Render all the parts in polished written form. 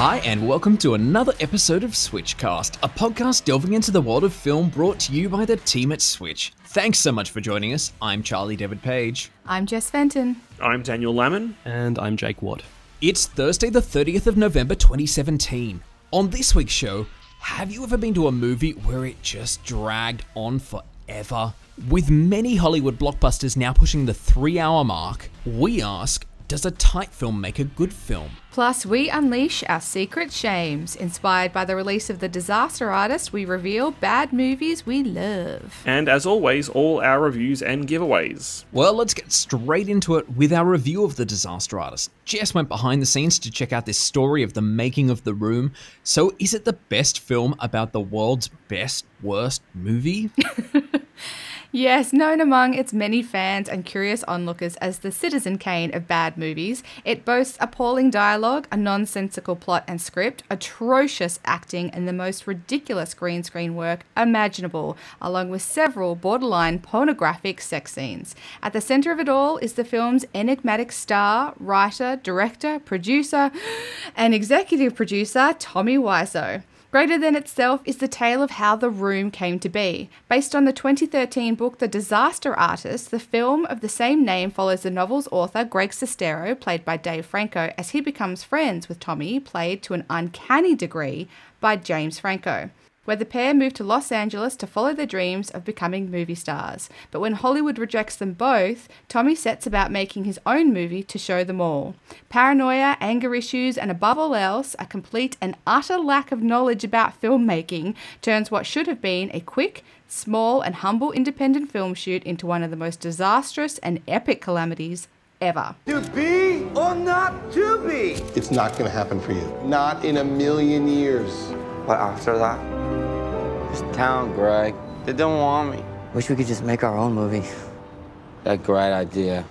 Hi and welcome to another episode of SWITCHCast, a podcast delving into the world of film brought to you by the team at Switch. Thanks so much for joining us. I'm Charlie David Page. I'm Jess Fenton. I'm Daniel Lamon. And I'm Jake Watt. It's Thursday the 30th of November 2017. On this week's show, have you ever been to a movie where it just dragged on forever? With many Hollywood blockbusters now pushing the 3-hour mark, we ask, does a tight film make a good film? Plus, we unleash our secret shames. Inspired by the release of The Disaster Artist, we reveal bad movies we love. And as always, all our reviews and giveaways. Well, let's get straight into it with our review of The Disaster Artist. Jess went behind the scenes to check out this story of the making of The Room. So is it the best film about the world's best, worst movie? Yes, known among its many fans and curious onlookers as the Citizen Kane of bad movies, it boasts appalling dialogue, a nonsensical plot and script, atrocious acting, and the most ridiculous green screen work imaginable, along with several borderline pornographic sex scenes. At the centre of it all is the film's enigmatic star, writer, director, producer, and executive producer, Tommy Wiseau. Greater than itself is the tale of how The Room came to be. Based on the 2013 book The Disaster Artist, the film of the same name follows the novel's author, Greg Sestero, played by Dave Franco, as he becomes friends with Tommy, played to an uncanny degree by James Franco, where the pair move to Los Angeles to follow their dreams of becoming movie stars. But when Hollywood rejects them both, Tommy sets about making his own movie to show them all. Paranoia, anger issues, and above all else, a complete and utter lack of knowledge about filmmaking turns what should have been a quick, small, and humble independent film shoot into one of the most disastrous and epic calamities ever. To be or not to be? It's not going to happen for you. Not in a million years. But after that? This town, Greg. They don't want me. Wish we could just make our own movie. That great idea.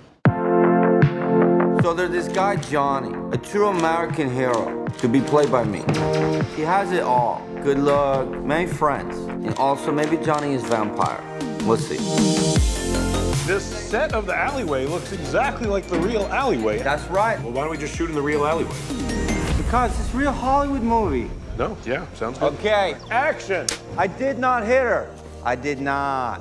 So there's this guy, Johnny, a true American hero, to be played by me. He has it all. Good luck, many friends, and also maybe Johnny is vampire. We'll see. This set of the alleyway looks exactly like the real alleyway. That's right. Well, why don't we just shoot in the real alleyway? Because it's a real Hollywood movie. No, yeah, sounds good. Okay. Action! I did not hit her. I did not.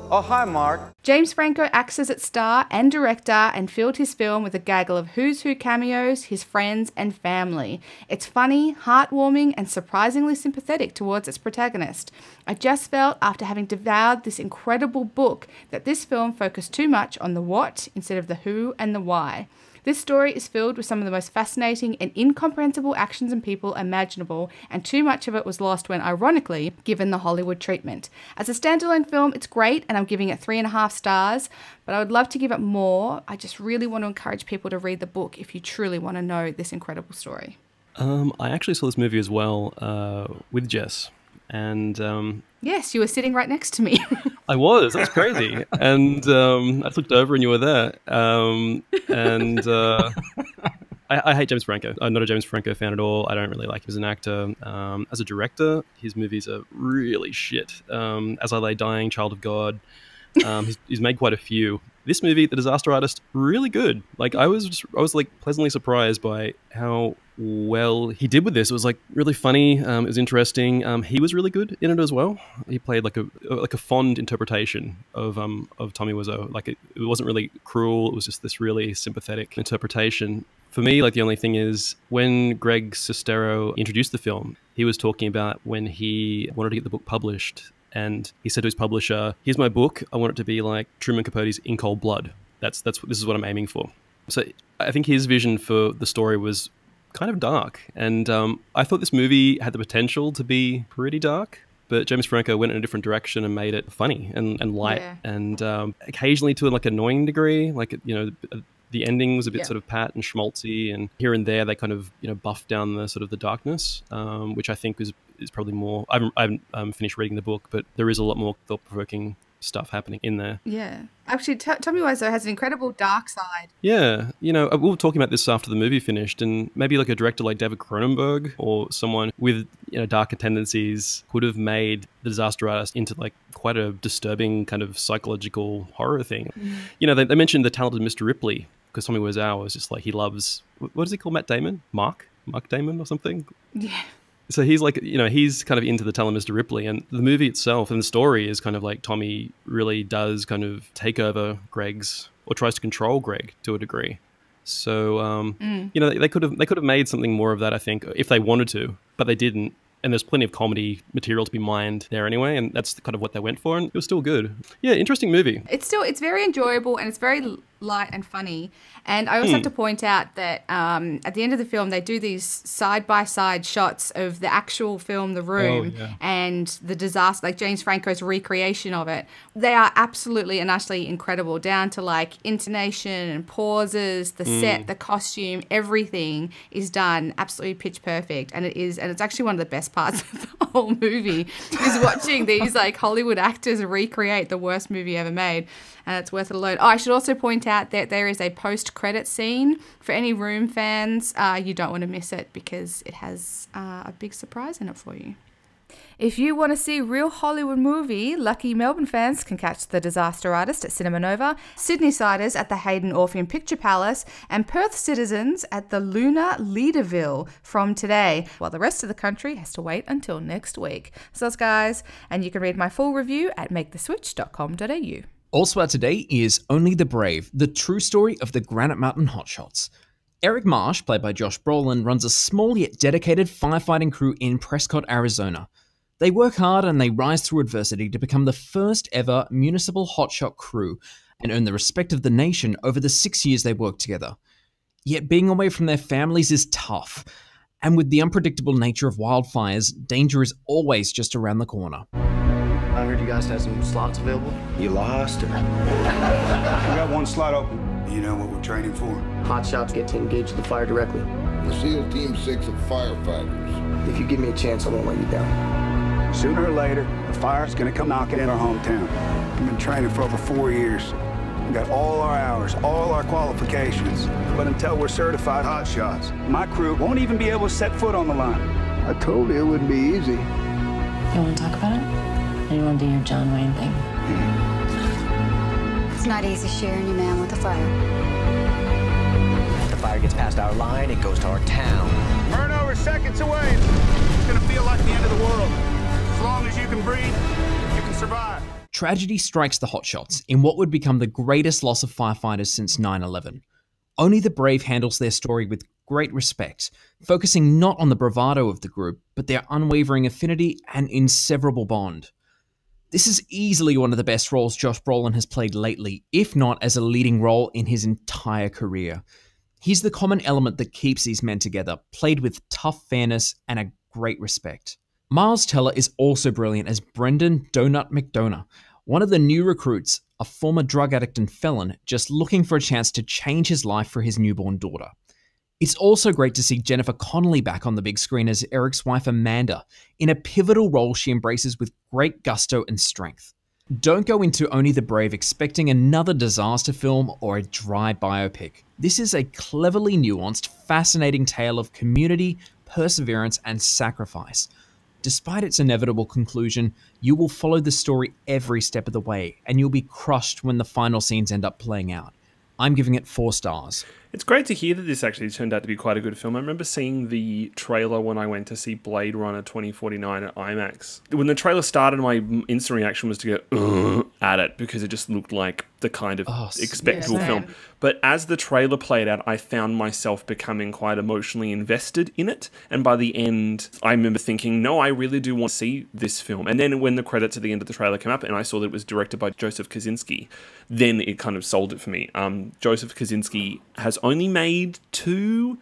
Oh, hi, Mark. James Franco acts as its star and director and filled his film with a gaggle of who's who cameos, his friends and family. It's funny, heartwarming and surprisingly sympathetic towards its protagonist. I just felt, after having devoured this incredible book, that this film focused too much on the what instead of the who and the why. This story is filled with some of the most fascinating and incomprehensible actions and people imaginable, and too much of it was lost when, ironically, given the Hollywood treatment. As a standalone film, it's great, and I'm giving it 3.5 stars, but I would love to give it more. I just really want to encourage people to read the book if you truly want to know this incredible story. I actually saw this movie as well with Jess. And yes, you were sitting right next to me. I was. That's crazy. And I looked over and you were there. I hate James Franco. I'm not a James Franco fan at all. I don't really like him as an actor. As a director, his movies are really shit. As I Lay Dying, Child of God. He's made quite a few. This movie, The Disaster Artist, really good. Like I was like pleasantly surprised by how well he did with this. It was like really funny. It was interesting. He was really good in it as well. He played like a fond interpretation of Tommy Wiseau. Like it wasn't really cruel. It was just this really sympathetic interpretation. For me, like the only thing is when Greg Sestero introduced the film, he was talking about when he wanted to get the book published. And he said to his publisher, "Here's my book. I want it to be like Truman Capote's In Cold Blood. This is what I'm aiming for." So I think his vision for the story was kind of dark. And I thought this movie had the potential to be pretty dark. But James Franco went in a different direction and made it funny and light. Yeah. And occasionally to like an annoying degree. Like, you know, the ending was a bit sort of pat and schmaltzy. And here and there, they kind of, you know, buffed down the sort of the darkness, which I think is probably more. I haven't finished reading the book, but there is a lot more thought-provoking stuff happening in there. Yeah. Actually, Tommy Wiseau has an incredible dark side. Yeah. You know, we were talking about this after the movie finished, and maybe like a director like David Cronenberg or someone with, you know, darker tendencies could have made The Disaster Artist into like quite a disturbing kind of psychological horror thing. You know, they mentioned the talented Mr. Ripley because Tommy Wiseau was just like, he loves, what does he call Matt Damon? Mark? Mark Damon or something. Yeah. So he's like, he's kind of into the Tell Him Mr. Ripley, and the movie itself and the story is kind of like Tommy really does kind of take over Greg's, or tries to control Greg to a degree. So, they could have made something more of that, I think, if they wanted to, but they didn't. And there's plenty of comedy material to be mined there anyway, and that's kind of what they went for, and it was still good. Yeah, interesting movie. It's very enjoyable, and it's very light and funny. And I also have to point out that at the end of the film, they do these side-by-side shots of the actual film, The Room, and the disaster, like James Franco's recreation of it. They are absolutely and utterly incredible, down to like intonation and pauses, the set, the costume, everything is done absolutely pitch perfect. And it's actually one of the best parts of the whole movie is watching these like Hollywood actors recreate the worst movie ever made. And it's worth it alone. Oh, I should also point out that there is a post-credit scene for any Room fans. You don't want to miss it because it has a big surprise in it for you. If you want to see a real Hollywood movie, lucky Melbourne fans can catch The Disaster Artist at Cinema Nova, Sydney-siders at the Hayden Orpheum Picture Palace, and Perth citizens at the Luna Leaderville from today, while the rest of the country has to wait until next week. So that's guys, and you can read my full review at maketheswitch.com.au. Also out today is Only the Brave, the true story of the Granite Mountain Hotshots. Eric Marsh, played by Josh Brolin, runs a small yet dedicated firefighting crew in Prescott, Arizona. They work hard and they rise through adversity to become the first ever municipal hotshot crew and earn the respect of the nation over the 6 years they work together. Yet being away from their families is tough, and with the unpredictable nature of wildfires, danger is always just around the corner. I heard you guys had some slots available. You lost, or? We got one slot open. You know what we're training for? Hot shots get to engage the fire directly. The SEAL Team 6 of firefighters. If you give me a chance, I won't let you down. Sooner or later, the fire's gonna come knocking in our hometown. We've been training for over 4 years. We got all our hours, all our qualifications. But until we're certified hotshots, my crew won't even be able to set foot on the line. I told you it wouldn't be easy. You want to talk about it? Or you want to do your John Wayne thing? It's not easy sharing your man with a fire. If the fire gets past our line, it goes to our town. Burn over seconds away. It's gonna feel like the end of the world. As long as you can breathe, you can survive. Tragedy strikes the hotshots in what would become the greatest loss of firefighters since 9/11. Only the Brave handles their story with great respect, focusing not on the bravado of the group, but their unwavering affinity and inseverable bond. This is easily one of the best roles Josh Brolin has played lately, if not as a leading role in his entire career. He's the common element that keeps these men together, played with tough fairness and a great respect. Miles Teller is also brilliant as Brendan Donut McDonough, one of the new recruits, a former drug addict and felon, just looking for a chance to change his life for his newborn daughter. It's also great to see Jennifer Connelly back on the big screen as Eric's wife Amanda, in a pivotal role she embraces with great gusto and strength. Don't go into Only the Brave expecting another disaster film or a dry biopic. This is a cleverly nuanced, fascinating tale of community, perseverance, and sacrifice. Despite its inevitable conclusion, you will follow the story every step of the way, and you'll be crushed when the final scenes end up playing out. I'm giving it 4 stars. It's great to hear that this actually turned out to be quite a good film. I remember seeing the trailer when I went to see Blade Runner 2049 at IMAX. When the trailer started, my instant reaction was to go at it because it just looked like the kind of expectable film. But as the trailer played out, I found myself becoming quite emotionally invested in it. And by the end, I remember thinking, no, I really do want to see this film. And then when the credits at the end of the trailer came up and I saw that it was directed by Joseph Kosinski, then it kind of sold it for me. Joseph Kosinski has only made 2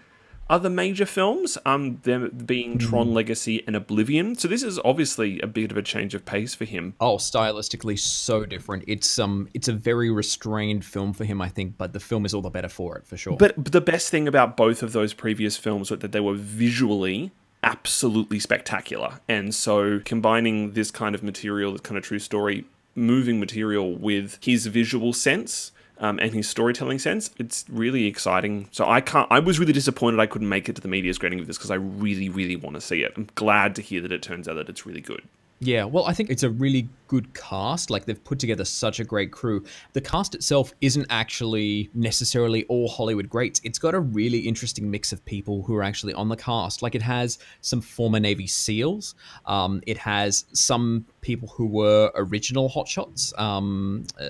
other major films, them being Tron Legacy and Oblivion. So this is obviously a bit of a change of pace for him. Oh, stylistically so different. It's a very restrained film for him, I think, but the film is all the better for it, for sure. But the best thing about both of those previous films was that they were visually absolutely spectacular. And so combining this kind of material, this kind of true story, moving material with his visual sense, and his storytelling sense, it's really exciting. So I was really disappointed I couldn't make it to the media screening of this because I really, really want to see it. I'm glad to hear that it turns out that it's really good. Yeah, well, I think it's a really good cast. Like, they've put together such a great crew. The cast itself isn't actually necessarily all Hollywood greats. It's got a really interesting mix of people who are actually on the cast. Like, it has some former Navy SEALs. It has some people who were original hotshots.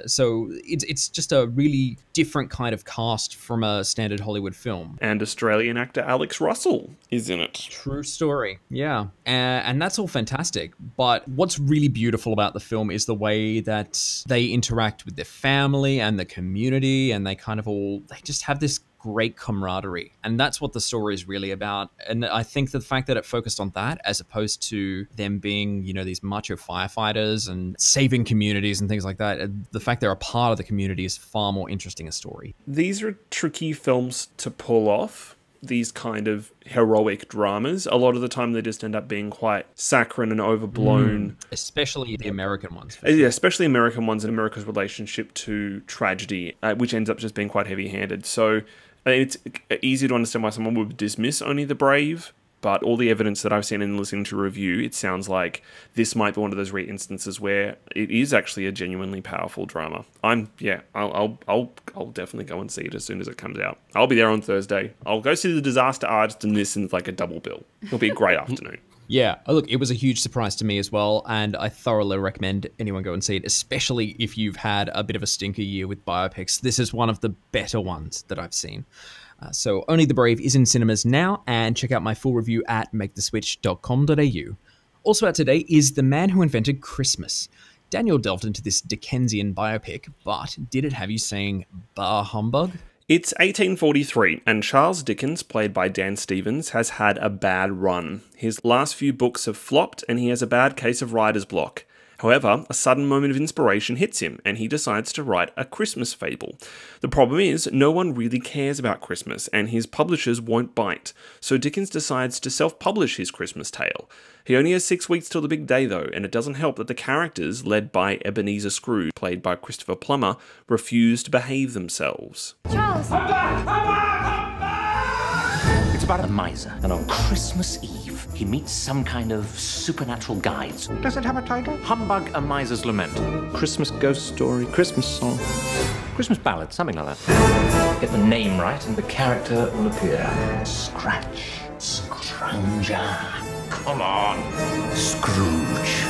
So it's just a really different kind of cast from a standard Hollywood film. And Australian actor Alex Russell is in it. True story. Yeah. And that's all fantastic. But what's really beautiful about the film is the way that they interact with their family and the community, and they just have this great camaraderie. And that's what the story is really about. And I think the fact that it focused on that, as opposed to them being, these macho firefighters and saving communities and things like that, the fact they're a part of the community is far more interesting a story. These are tricky films to pull off. These kind of heroic dramas, a lot of the time they just end up being quite saccharine and overblown. Especially the American ones. Yeah, especially American ones and America's relationship to tragedy, which ends up just being quite heavy-handed. So it's easy to understand why someone would dismiss Only the Brave, but all the evidence that I've seen and listening to review, it sounds like this might be one of those rare instances where it is actually a genuinely powerful drama. I'll definitely go and see it as soon as it comes out. I'll be there on Thursday. I'll go see The Disaster Artist and this in like a double bill. It'll be a great afternoon. Yeah, look, it was a huge surprise to me as well, and I thoroughly recommend anyone go and see it, especially if you've had a bit of a stinker year with biopics. This is one of the better ones that I've seen. So Only the Brave is in cinemas now, and check out my full review at maketheswitch.com.au. Also out today is The Man Who Invented Christmas. Daniel delved into this Dickensian biopic, but did it have you saying bah humbug? It's 1843, and Charles Dickens, played by Dan Stevens, has had a bad run. His last few books have flopped, and he has a bad case of writer's block. However, a sudden moment of inspiration hits him, and he decides to write a Christmas fable. The problem is, no one really cares about Christmas, and his publishers won't bite, so Dickens decides to self-publish his Christmas tale. He only has 6 weeks till the big day, though, and it doesn't help that the characters, led by Ebenezer Scrooge, played by Christopher Plummer, refuse to behave themselves. Charles! It's about a miser, and on Christmas Eve, he meets some kind of supernatural guides. Does it have a title? Humbug, A Miser's Lament. Christmas ghost story, Christmas song. Christmas ballad, something like that. Get the name right and the character will appear. Scratch. Scrounger. Come on. Scrooge.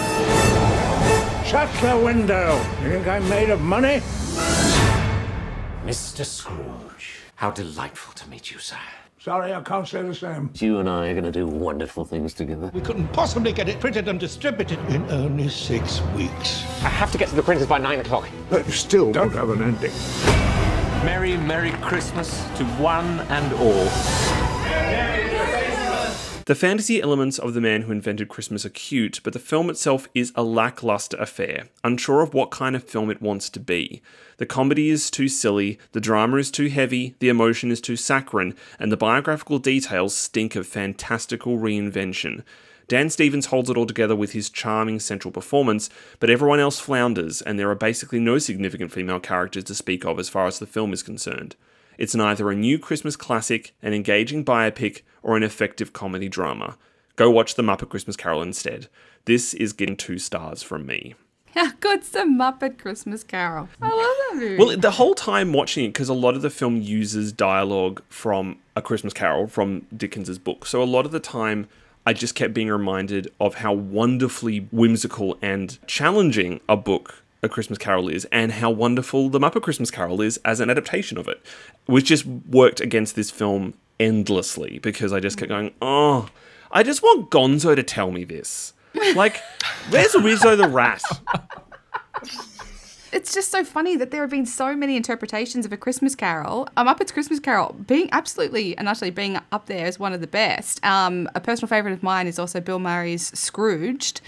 Shut the window. You think I'm made of money? Mr. Scrooge. How delightful to meet you, sir. Sorry, I can't say the same. You and I are going to do wonderful things together. We couldn't possibly get it printed and distributed in only 6 weeks. I have to get to the printers by 9 o'clock. But you still don't have an ending. Merry, Merry Christmas to one and all. Merry Christmas! The fantasy elements of The Man Who Invented Christmas are cute, but the film itself is a lackluster affair, unsure of what kind of film it wants to be. The comedy is too silly, the drama is too heavy, the emotion is too saccharine, and the biographical details stink of fantastical reinvention. Dan Stevens holds it all together with his charming central performance, but everyone else flounders, and there are basically no significant female characters to speak of as far as the film is concerned. It's neither a new Christmas classic, an engaging biopic, or an effective comedy drama. Go watch The Muppet Christmas Carol instead. This is getting 2 stars from me. How good's The Muppet Christmas Carol? I love that movie. Well, the whole time watching it, because a lot of the film uses dialogue from A Christmas Carol, from Dickens's book. So a lot of the time, I just kept being reminded of how wonderfully whimsical and challenging a book A Christmas Carol is, and how wonderful The Muppet Christmas Carol is as an adaptation of it, which just worked against this film endlessly, because I just kept going, oh, I just want Gonzo to tell me this. Like, where's Rizzo the Rat? It's just so funny that there have been so many interpretations of A Christmas Carol. Muppet's Christmas Carol being absolutely and utterly being up there as one of the best. A personal favourite of mine is also Bill Murray's Scrooged,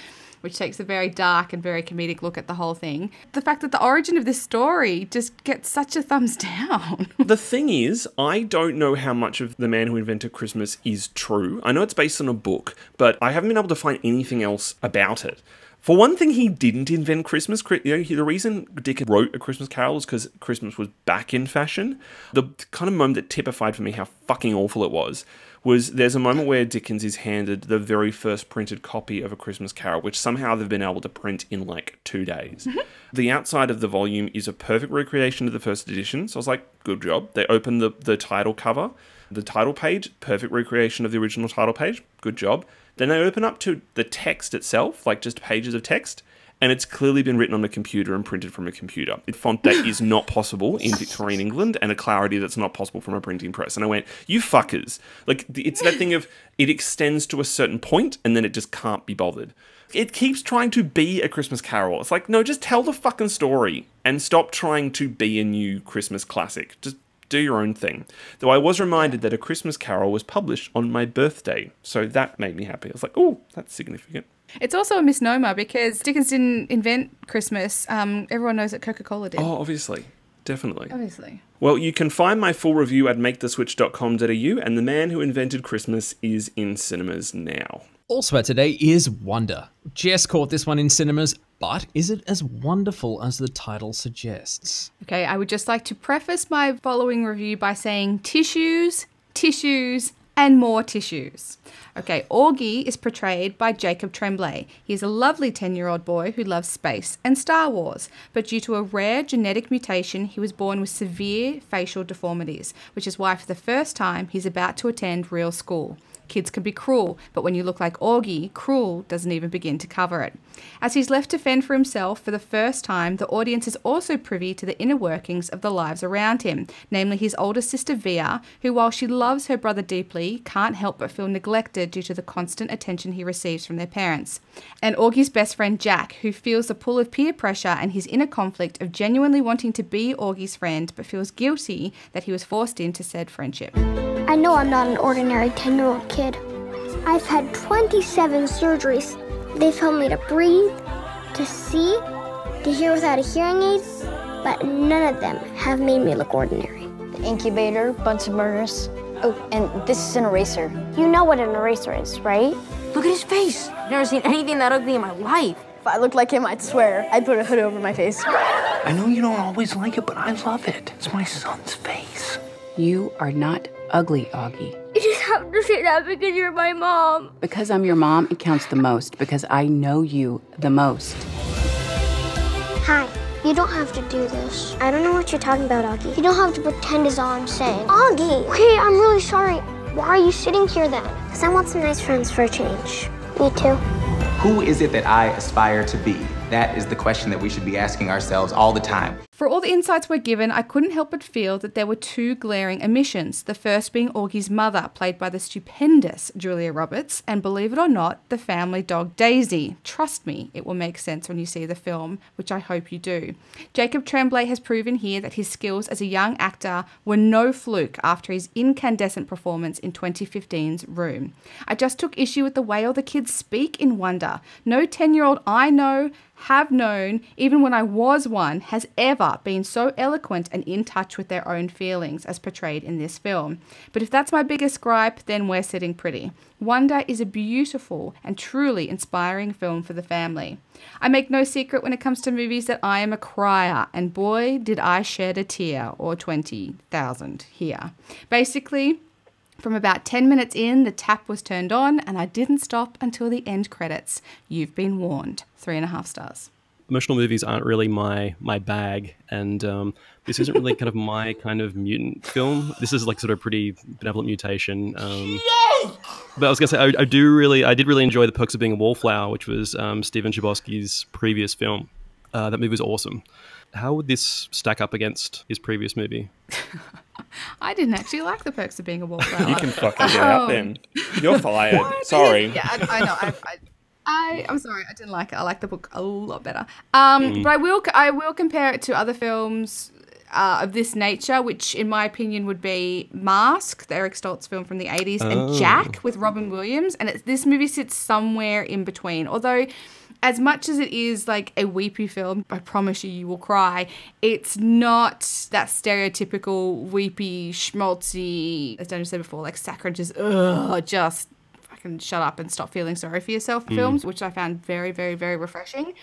which takes a very dark and very comedic look at the whole thing. The fact that the origin of this story just gets such a thumbs down. The thing is, I don't know how much of The Man Who Invented Christmas is true. I know it's based on a book, but I haven't been able to find anything else about it. For one thing, he didn't invent Christmas. The reason Dickens wrote A Christmas Carol was because Christmas was back in fashion. The kind of moment that typified for me how fucking awful it was there's a moment where Dickens is handed the very first printed copy of A Christmas Carol, which somehow they've been able to print in like 2 days. Mm-hmm. The outside of the volume is a perfect recreation of the first edition. So I was like, good job. They open the title cover, the title page, perfect recreation of the original title page. Good job. Then they open up to the text itself, like just pages of text, and it's clearly been written on a computer and printed from a computer. A font that is not possible in Victorian England, and a clarity that's not possible from a printing press. And I went, you fuckers. Like, it's that thing of it extends to a certain point, and then it just can't be bothered. It keeps trying to be A Christmas Carol. It's like, no, just tell the fucking story, and stop trying to be a new Christmas classic. Just do your own thing. Though I was reminded that A Christmas Carol was published on my birthday, so that made me happy. I was like, oh, that's significant. It's also a misnomer because Dickens didn't invent Christmas. Everyone knows that Coca-Cola did. Oh, obviously. Definitely. Obviously. Well, you can find my full review at maketheswitch.com.au, and The Man Who Invented Christmas is in cinemas now. Also out today is Wonder. Jess caught this one in cinemas, but is it as wonderful as the title suggests? Okay, I would just like to preface my following review by saying tissues, and more tissues. Okay, Augie is portrayed by Jacob Tremblay. He's a lovely 10-year-old boy who loves space and Star Wars, but due to a rare genetic mutation, he was born with severe facial deformities, which is why for the first time he's about to attend real school. Kids can be cruel, but when you look like Augie, cruel doesn't even begin to cover it. As he's left to fend for himself for the first time, the audience is also privy to the inner workings of the lives around him, namely his older sister Via, who while she loves her brother deeply, can't help but feel neglected due to the constant attention he receives from their parents. And Augie's best friend Jack, who feels the pull of peer pressure and his inner conflict of genuinely wanting to be Augie's friend, but feels guilty that he was forced into said friendship. I know I'm not an ordinary 10-year-old kid. I've had 27 surgeries. They've helped me to breathe, to see, to hear without a hearing aid, but none of them have made me look ordinary. The incubator, Bunsen burners. Oh, and this is an eraser. You know what an eraser is, right? Look at his face. I've never seen anything that ugly in my life. If I looked like him, I'd swear I'd put a hood over my face. I know you don't always like it, but I love it. It's my son's face. You are not ugly, Augie. You just have to say that because you're my mom. Because I'm your mom, it counts the most. Because I know you the most. Hi. You don't have to do this. I don't know what you're talking about, Augie. You don't have to pretend is all I'm saying. Augie! Okay, I'm really sorry. Why are you sitting here then? Because I want some nice friends for a change. Me too. Who is it that I aspire to be? That is the question that we should be asking ourselves all the time. For all the insights we're given, I couldn't help but feel that there were two glaring omissions. The first being Augie's mother, played by the stupendous Julia Roberts, and believe it or not, the family dog Daisy. Trust me, it will make sense when you see the film, which I hope you do. Jacob Tremblay has proven here that his skills as a young actor were no fluke after his incandescent performance in 2015's Room. I just took issue with the way all the kids speak in Wonder. No 10-year-old I know, have known, even when I was one, has ever been so eloquent and in touch with their own feelings as portrayed in this film. But if that's my biggest gripe, then we're sitting pretty. Wonder is a beautiful and truly inspiring film for the family. I make no secret when it comes to movies that I am a crier, and boy, did I shed a tear or 20,000 here. Basically, from about 10 minutes in, the tap was turned on and I didn't stop until the end credits. You've been warned. 3.5 stars. Emotional movies aren't really my bag, and this isn't really kind of my kind of mutant film. This is like sort of pretty benevolent mutation. But I was going to say, I did really enjoy The Perks of Being a Wallflower, which was Steven Chbosky's previous film. That movie was awesome. How would this stack up against his previous movie? I didn't actually like The Perks of Being a Wallflower. You can fucking get out then. You're fired. Sorry. Yeah, I know. I'm sorry, I didn't like it. I like the book a lot better. But I will compare it to other films of this nature, which in my opinion would be Mask, the Eric Stoltz film from the 80s, and Jack with Robin Williams. And this movie sits somewhere in between. Although, as much as it is like a weepy film, I promise you will cry, it's not that stereotypical weepy, schmaltzy, as Daniel said before, like saccharine, just and shut up and stop feeling sorry for yourself films, which I found very, very, very refreshing.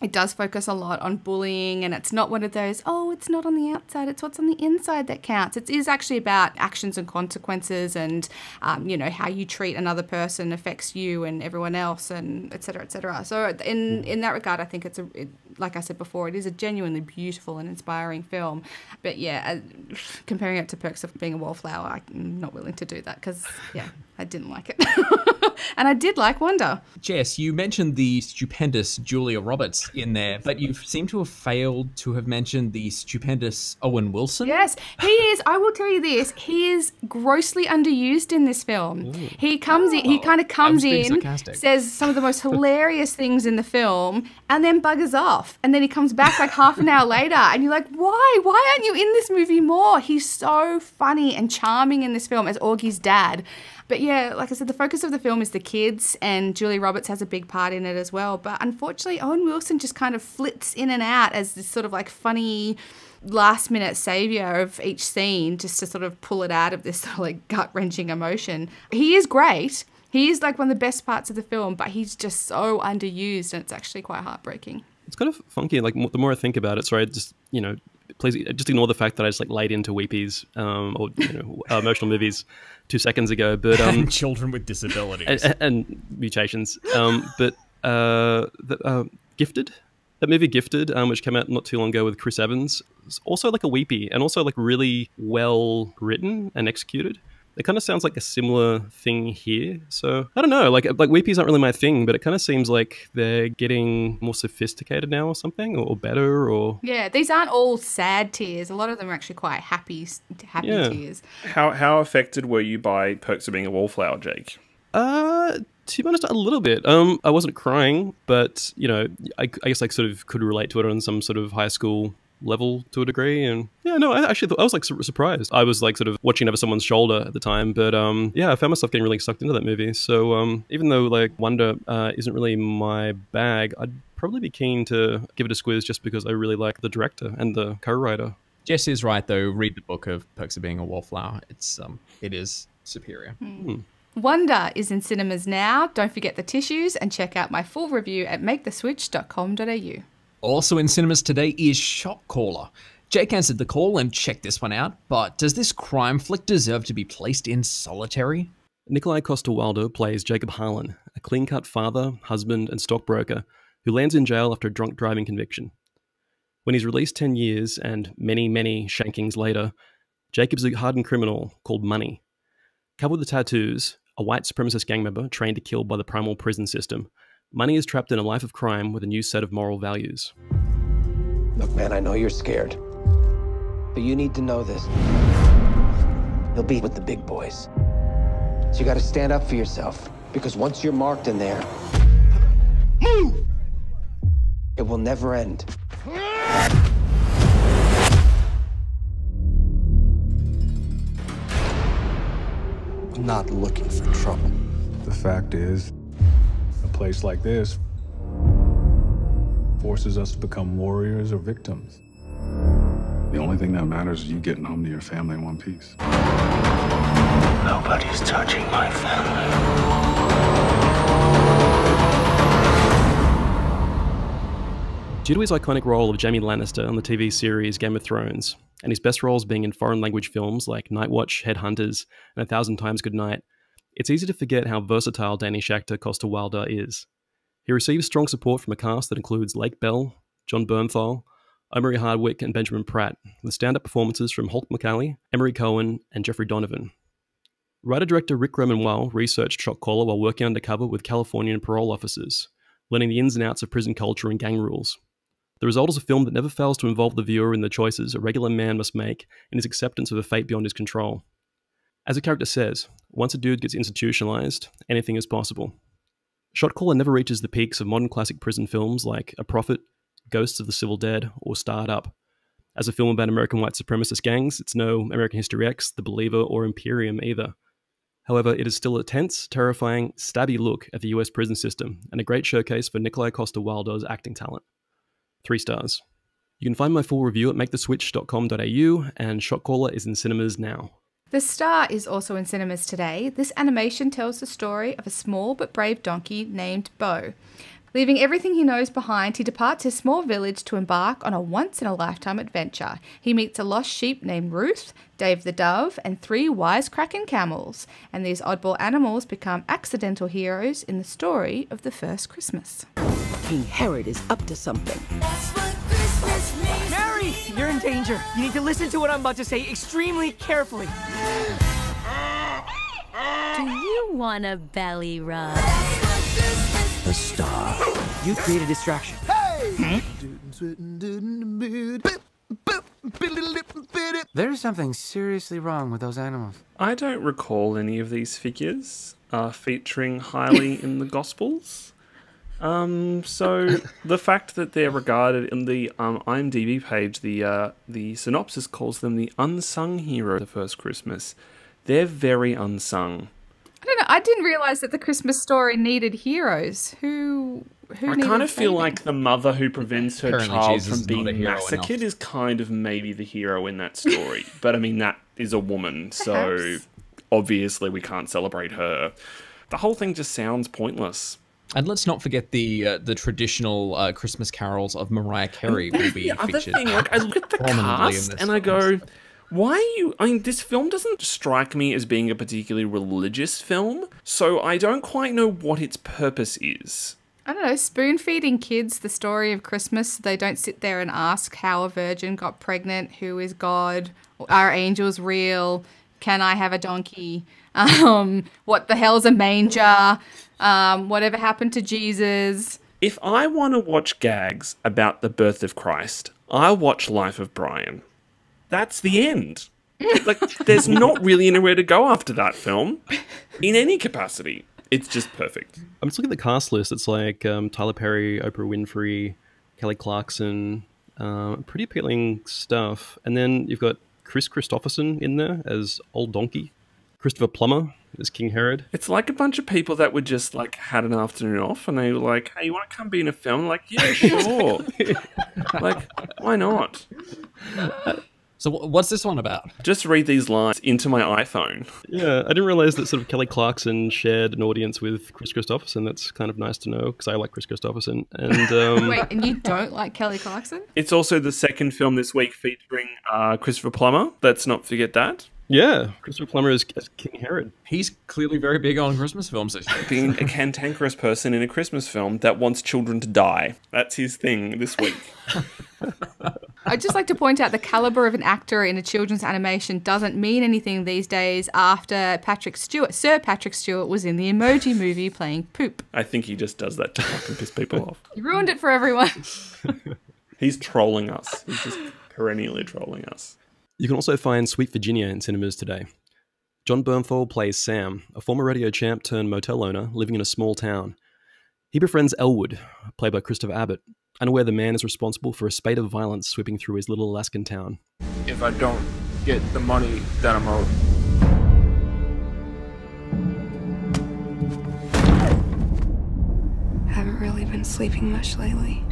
It does focus a lot on bullying, and it's not one of those, oh, it's not on the outside, it's what's on the inside that counts. It is actually about actions and consequences and, how you treat another person affects you and everyone else, and et cetera, et cetera. So in that regard, I think like I said before, it is a genuinely beautiful and inspiring film. But yeah, comparing it to Perks of Being a Wallflower, I'm not willing to do that because, I didn't like it. And I did like Wonder. Jess, you mentioned the stupendous Julia Roberts in there, but you seem to have failed to have mentioned the stupendous Owen Wilson. Yes, he is. I will tell you this. He is grossly underused in this film. Ooh. He kind of comes in, says some of the most hilarious things in the film, and then buggers off. And then he comes back like half an hour later, and you're like, why? Why aren't you in this movie more? He's so funny and charming in this film as Augie's dad. But yeah, like I said, the focus of the film is the kids, and Julia Roberts has a big part in it as well. But unfortunately, Owen Wilson just kind of flits in and out as this sort of like funny last-minute savior of each scene, just to sort of pull it out of this sort of like gut-wrenching emotion. He is great. He is like one of the best parts of the film, but he's just so underused, and it's actually quite heartbreaking. It's kind of funky. Like the more I think about it, sorry, just please just ignore the fact that I just like laid into weepies or emotional movies 2 seconds ago. But and children with disabilities and mutations. Gifted, that movie Gifted, which came out not too long ago with Chris Evans, is also like a weepy and also like really well written and executed. It kind of sounds like a similar thing here. So I don't know, like weepies aren't really my thing, but it kind of seems like they're getting more sophisticated now or something, or better, or... Yeah, these aren't all sad tears. A lot of them are actually quite happy tears. How affected were you by Perks of Being a Wallflower, Jake? To be honest, a little bit. I wasn't crying, but, I guess I sort of could relate to it on some sort of high school level to a degree. And yeah, no, I was like surprised. I was like sort of watching over someone's shoulder at the time, but I found myself getting really sucked into that movie. So even though like Wonder isn't really my bag, I'd probably be keen to give it a squiz just because I really like the director and the co-writer. Jess is right though. Read the book of Perks of Being a Wallflower. It is superior. Wonder is in cinemas now. Don't forget the tissues, and check out my full review at maketheswitch.com.au. Also in cinemas today is Shot Caller. Jake answered the call and checked this one out, but does this crime flick deserve to be placed in solitary? Nikolai Coster-Waldau plays Jacob Harlan, a clean-cut father, husband, and stockbroker who lands in jail after a drunk driving conviction. When he's released 10 years and many, many shankings later, Jacob's a hardened criminal called Money. Covered with tattoos, a white supremacist gang member trained to kill by the primal prison system, Money is trapped in a life of crime with a new set of moral values. Look, man, I know you're scared, but you need to know this. You'll be with the big boys. So you gotta stand up for yourself, because once you're marked in there, move! It will never end. I'm not looking for trouble. The fact is, a place like this forces us to become warriors or victims. The only thing that matters is you getting home to your family in one piece. Nobody's touching my family. Due to his iconic role of Jaime Lannister on the TV series Game of Thrones, and his best roles being in foreign language films like Night Watch, Headhunters, and 1,000 Times Goodnight, it's easy to forget how versatile Danish actor Coster-Waldau is. He receives strong support from a cast that includes Lake Bell, John Bernthal, Omari Hardwick, and Benjamin Pratt, with stand-up performances from Hulk McCallie, Emery Cohen, and Jeffrey Donovan. Writer-director Rick Romanuel researched Shot Caller while working undercover with Californian parole officers, learning the ins and outs of prison culture and gang rules. The result is a film that never fails to involve the viewer in the choices a regular man must make in his acceptance of a fate beyond his control. As the character says, once a dude gets institutionalized, anything is possible. Shot Caller never reaches the peaks of modern classic prison films like A Prophet, Ghosts of the Civil Dead, or Starred Up. As a film about American white supremacist gangs, it's no American History X, The Believer, or Imperium either. However, it is still a tense, terrifying, stabby look at the US prison system, and a great showcase for Nikolai Coster-Waldau's acting talent. 3 stars. You can find my full review at maketheswitch.com.au, and Shot Caller is in cinemas now. The Star is also in cinemas today. This animation tells the story of a small but brave donkey named Bo. Leaving everything he knows behind, he departs his small village to embark on a once-in-a-lifetime adventure. He meets a lost sheep named Ruth, Dave the Dove, and 3 wisecracking camels. And these oddball animals become accidental heroes in the story of the first Christmas. King Herod is up to something. Mary, you're in danger. You need to listen to what I'm about to say extremely carefully. Do you want a belly rub? The Star. You create a distraction. Hey! There's something seriously wrong with those animals. I don't recall any of these figures featuring highly in the Gospels. So the fact that they're regarded in the IMDb page, the synopsis calls them the unsung hero of the first Christmas. They're very unsung. I don't know. I didn't realise that the Christmas story needed heroes. Who I kind of feel like the mother who prevents her Apparently child Jesus from is being not a hero massacred enough. is kind of maybe the hero in that story. But I mean, that is a woman, so Perhaps. obviously we can't celebrate her. The whole thing just sounds pointless. And let's not forget the traditional Christmas carols of Mariah Carey will be The other featured thing, like, I look at the prominently in cast this and I film. go, why are you... I mean, this film doesn't strike me as being a particularly religious film, so I don't quite know what its purpose is. I don't know, spoon-feeding kids the story of Christmas so they don't sit there and ask how a virgin got pregnant, who is God, are angels real, can I have a donkey, what the hell's a manger, whatever happened to Jesus. If I want to watch gags about the birth of Christ, I'll watch Life of Brian. That's the end. Like, there's not really anywhere to go after that film in any capacity. It's just perfect. I'm just looking at the cast list. It's like Tyler Perry, Oprah Winfrey, Kelly Clarkson. Pretty appealing stuff. And then you've got Chris Christopherson in there as Old Donkey. Christopher Plummer as King Herod. It's like a bunch of people that were just like had an afternoon off and they were like, hey, you want to come be in a film? Like, yeah, sure. Like, why not? So what's this one about? Just read these lines into my iPhone. Yeah, I didn't realize that sort of Kelly Clarkson shared an audience with Chris Christopherson. That's kind of nice to know because I like Chris Christopherson. And Wait, and you don't like Kelly Clarkson? It's also the second film this week featuring Christopher Plummer. Let's not forget that. Yeah, Christopher Plummer as King Herod. He's clearly very big on Christmas films. Being a cantankerous person in a Christmas film that wants children to die. That's his thing this week. I'd just like to point out the caliber of an actor in a children's animation doesn't mean anything these days after Sir Patrick Stewart was in the Emoji Movie playing Poop. I think he just does that to fucking piss people off. You ruined it for everyone. He's trolling us. He's just perennially trolling us. You can also find Sweet Virginia in cinemas today. John Bernthal plays Sam, a former radio champ turned motel owner living in a small town. He befriends Elwood, played by Christopher Abbott, unaware the man is responsible for a spate of violence sweeping through his little Alaskan town. If I don't get the money that I'm owed. Haven't really been sleeping much lately.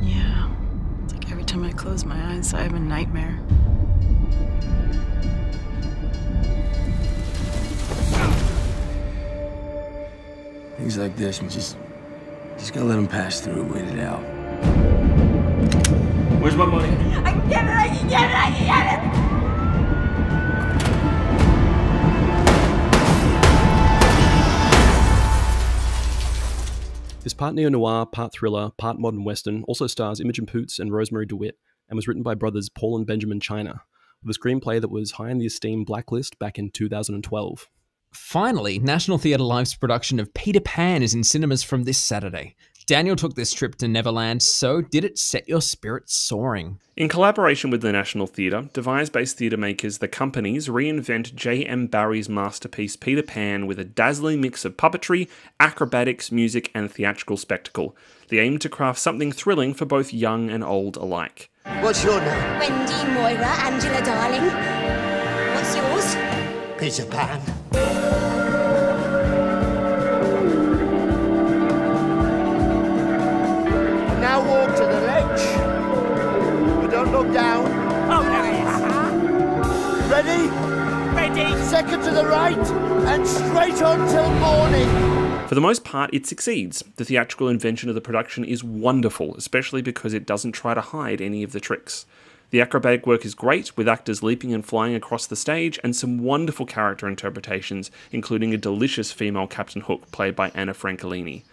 Yeah. It's like every time I close my eyes, I have a nightmare. Things like this, you just gotta let them pass through, wait it out. Where's my money? I can get it! I can get it! I can get it! This part neo-noir, part thriller, part modern western also stars Imogen Poots and Rosemary DeWitt and was written by brothers Paul and Benjamin China, with a screenplay that was high in the esteemed Blacklist back in 2012. Finally, National Theatre Live's production of Peter Pan is in cinemas from this Saturday. Daniel took this trip to Neverland, so did it set your spirits soaring? In collaboration with the National Theatre, Devise-based theatre makers The Companies reinvent J.M. Barrie's masterpiece Peter Pan with a dazzling mix of puppetry, acrobatics, music and theatrical spectacle. They aim to craft something thrilling for both young and old alike. What's your name? Wendy, Moira, Angela, darling. What's yours? Peter Pan. Now walk to the ledge. But don't look down. Oh, there he is. Ready? Ready? Ready. Second to the right, and straight on till morning. For the most part, it succeeds. The theatrical invention of the production is wonderful, especially because it doesn't try to hide any of the tricks. The acrobatic work is great, with actors leaping and flying across the stage, and some wonderful character interpretations, including a delicious female Captain Hook played by Anna Francolini.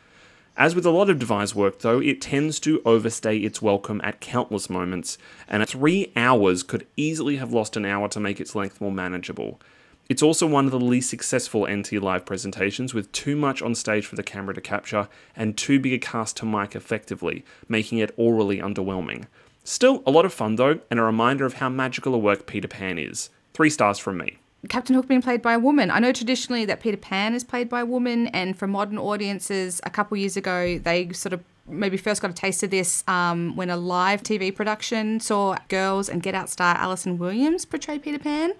As with a lot of devised work, though, it tends to overstay its welcome at countless moments, and at 3 hours could easily have lost an hour to make its length more manageable. It's also one of the least successful NT live presentations, with too much on stage for the camera to capture, and too big a cast to mic effectively, making it orally underwhelming. Still, a lot of fun though, and a reminder of how magical a work Peter Pan is. 3 stars from me. Captain Hook being played by a woman. I know traditionally that Peter Pan is played by a woman, and for modern audiences, a couple years ago, they sort of maybe first got a taste of this when a live TV production saw Girls and Get Out star Alison Williams portray Peter Pan.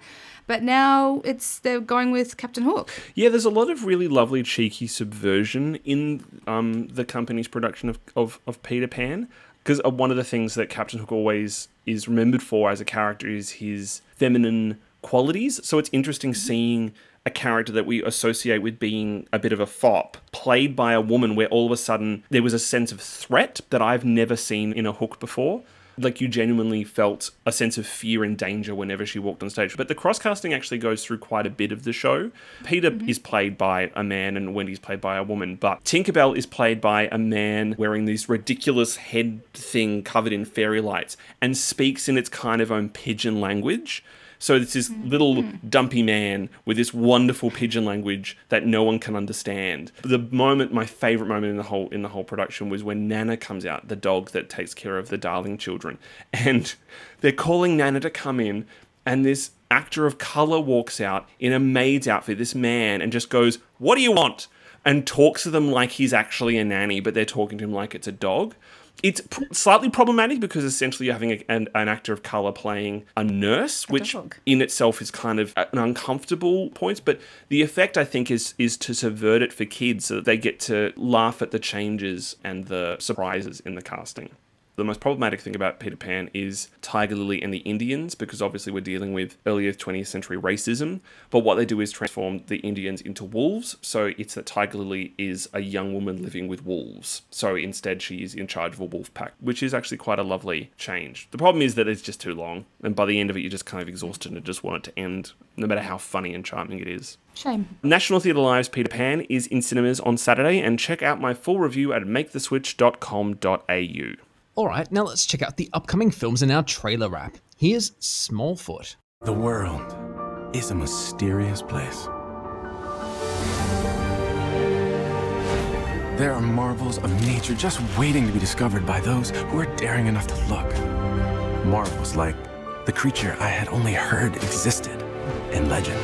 But now they're going with Captain Hook. Yeah, there's a lot of really lovely, cheeky subversion in the company's production of Peter Pan. Because one of the things that Captain Hook always is remembered for as a character is his feminine qualities. So it's interesting seeing a character that we associate with being a bit of a fop played by a woman, where all of a sudden there was a sense of threat that I've never seen in a Hook before. Like, you genuinely felt a sense of fear and danger whenever she walked on stage. But the cross-casting actually goes through quite a bit of the show. Peter is played by a man and Wendy's played by a woman. But Tinkerbell is played by a man wearing this ridiculous head thing covered in fairy lights and speaks in its kind of own pigeon language. So it's this little dumpy man with this wonderful pigeon language that no one can understand. My favourite moment in the whole production was when Nana comes out, the dog that takes care of the darling children. And they're calling Nana to come in, and this actor of colour walks out in a maid's outfit, this man, and just goes, "What do you want?" and talks to them like he's actually a nanny, but they're talking to him like it's a dog. It's slightly problematic because essentially you're having an actor of colour playing a nurse, which in itself is kind of an uncomfortable point. But the effect, I think, is to subvert it for kids so that they get to laugh at the changes and the surprises in the casting. The most problematic thing about Peter Pan is Tiger Lily and the Indians, because obviously we're dealing with earlier 20th century racism, but what they do is transform the Indians into wolves, so it's that Tiger Lily is a young woman living with wolves, so instead she is in charge of a wolf pack, which is actually quite a lovely change. The problem is that it's just too long, and by the end of it you're just kind of exhausted and just want it to end, no matter how funny and charming it is. Shame. National Theatre Live's Peter Pan is in cinemas on Saturday, and check out my full review at maketheswitch.com.au. Alright, now let's check out the upcoming films in our trailer wrap. Here's Smallfoot. The world is a mysterious place. There are marvels of nature just waiting to be discovered by those who are daring enough to look. Marvels like the creature I had only heard existed in legend.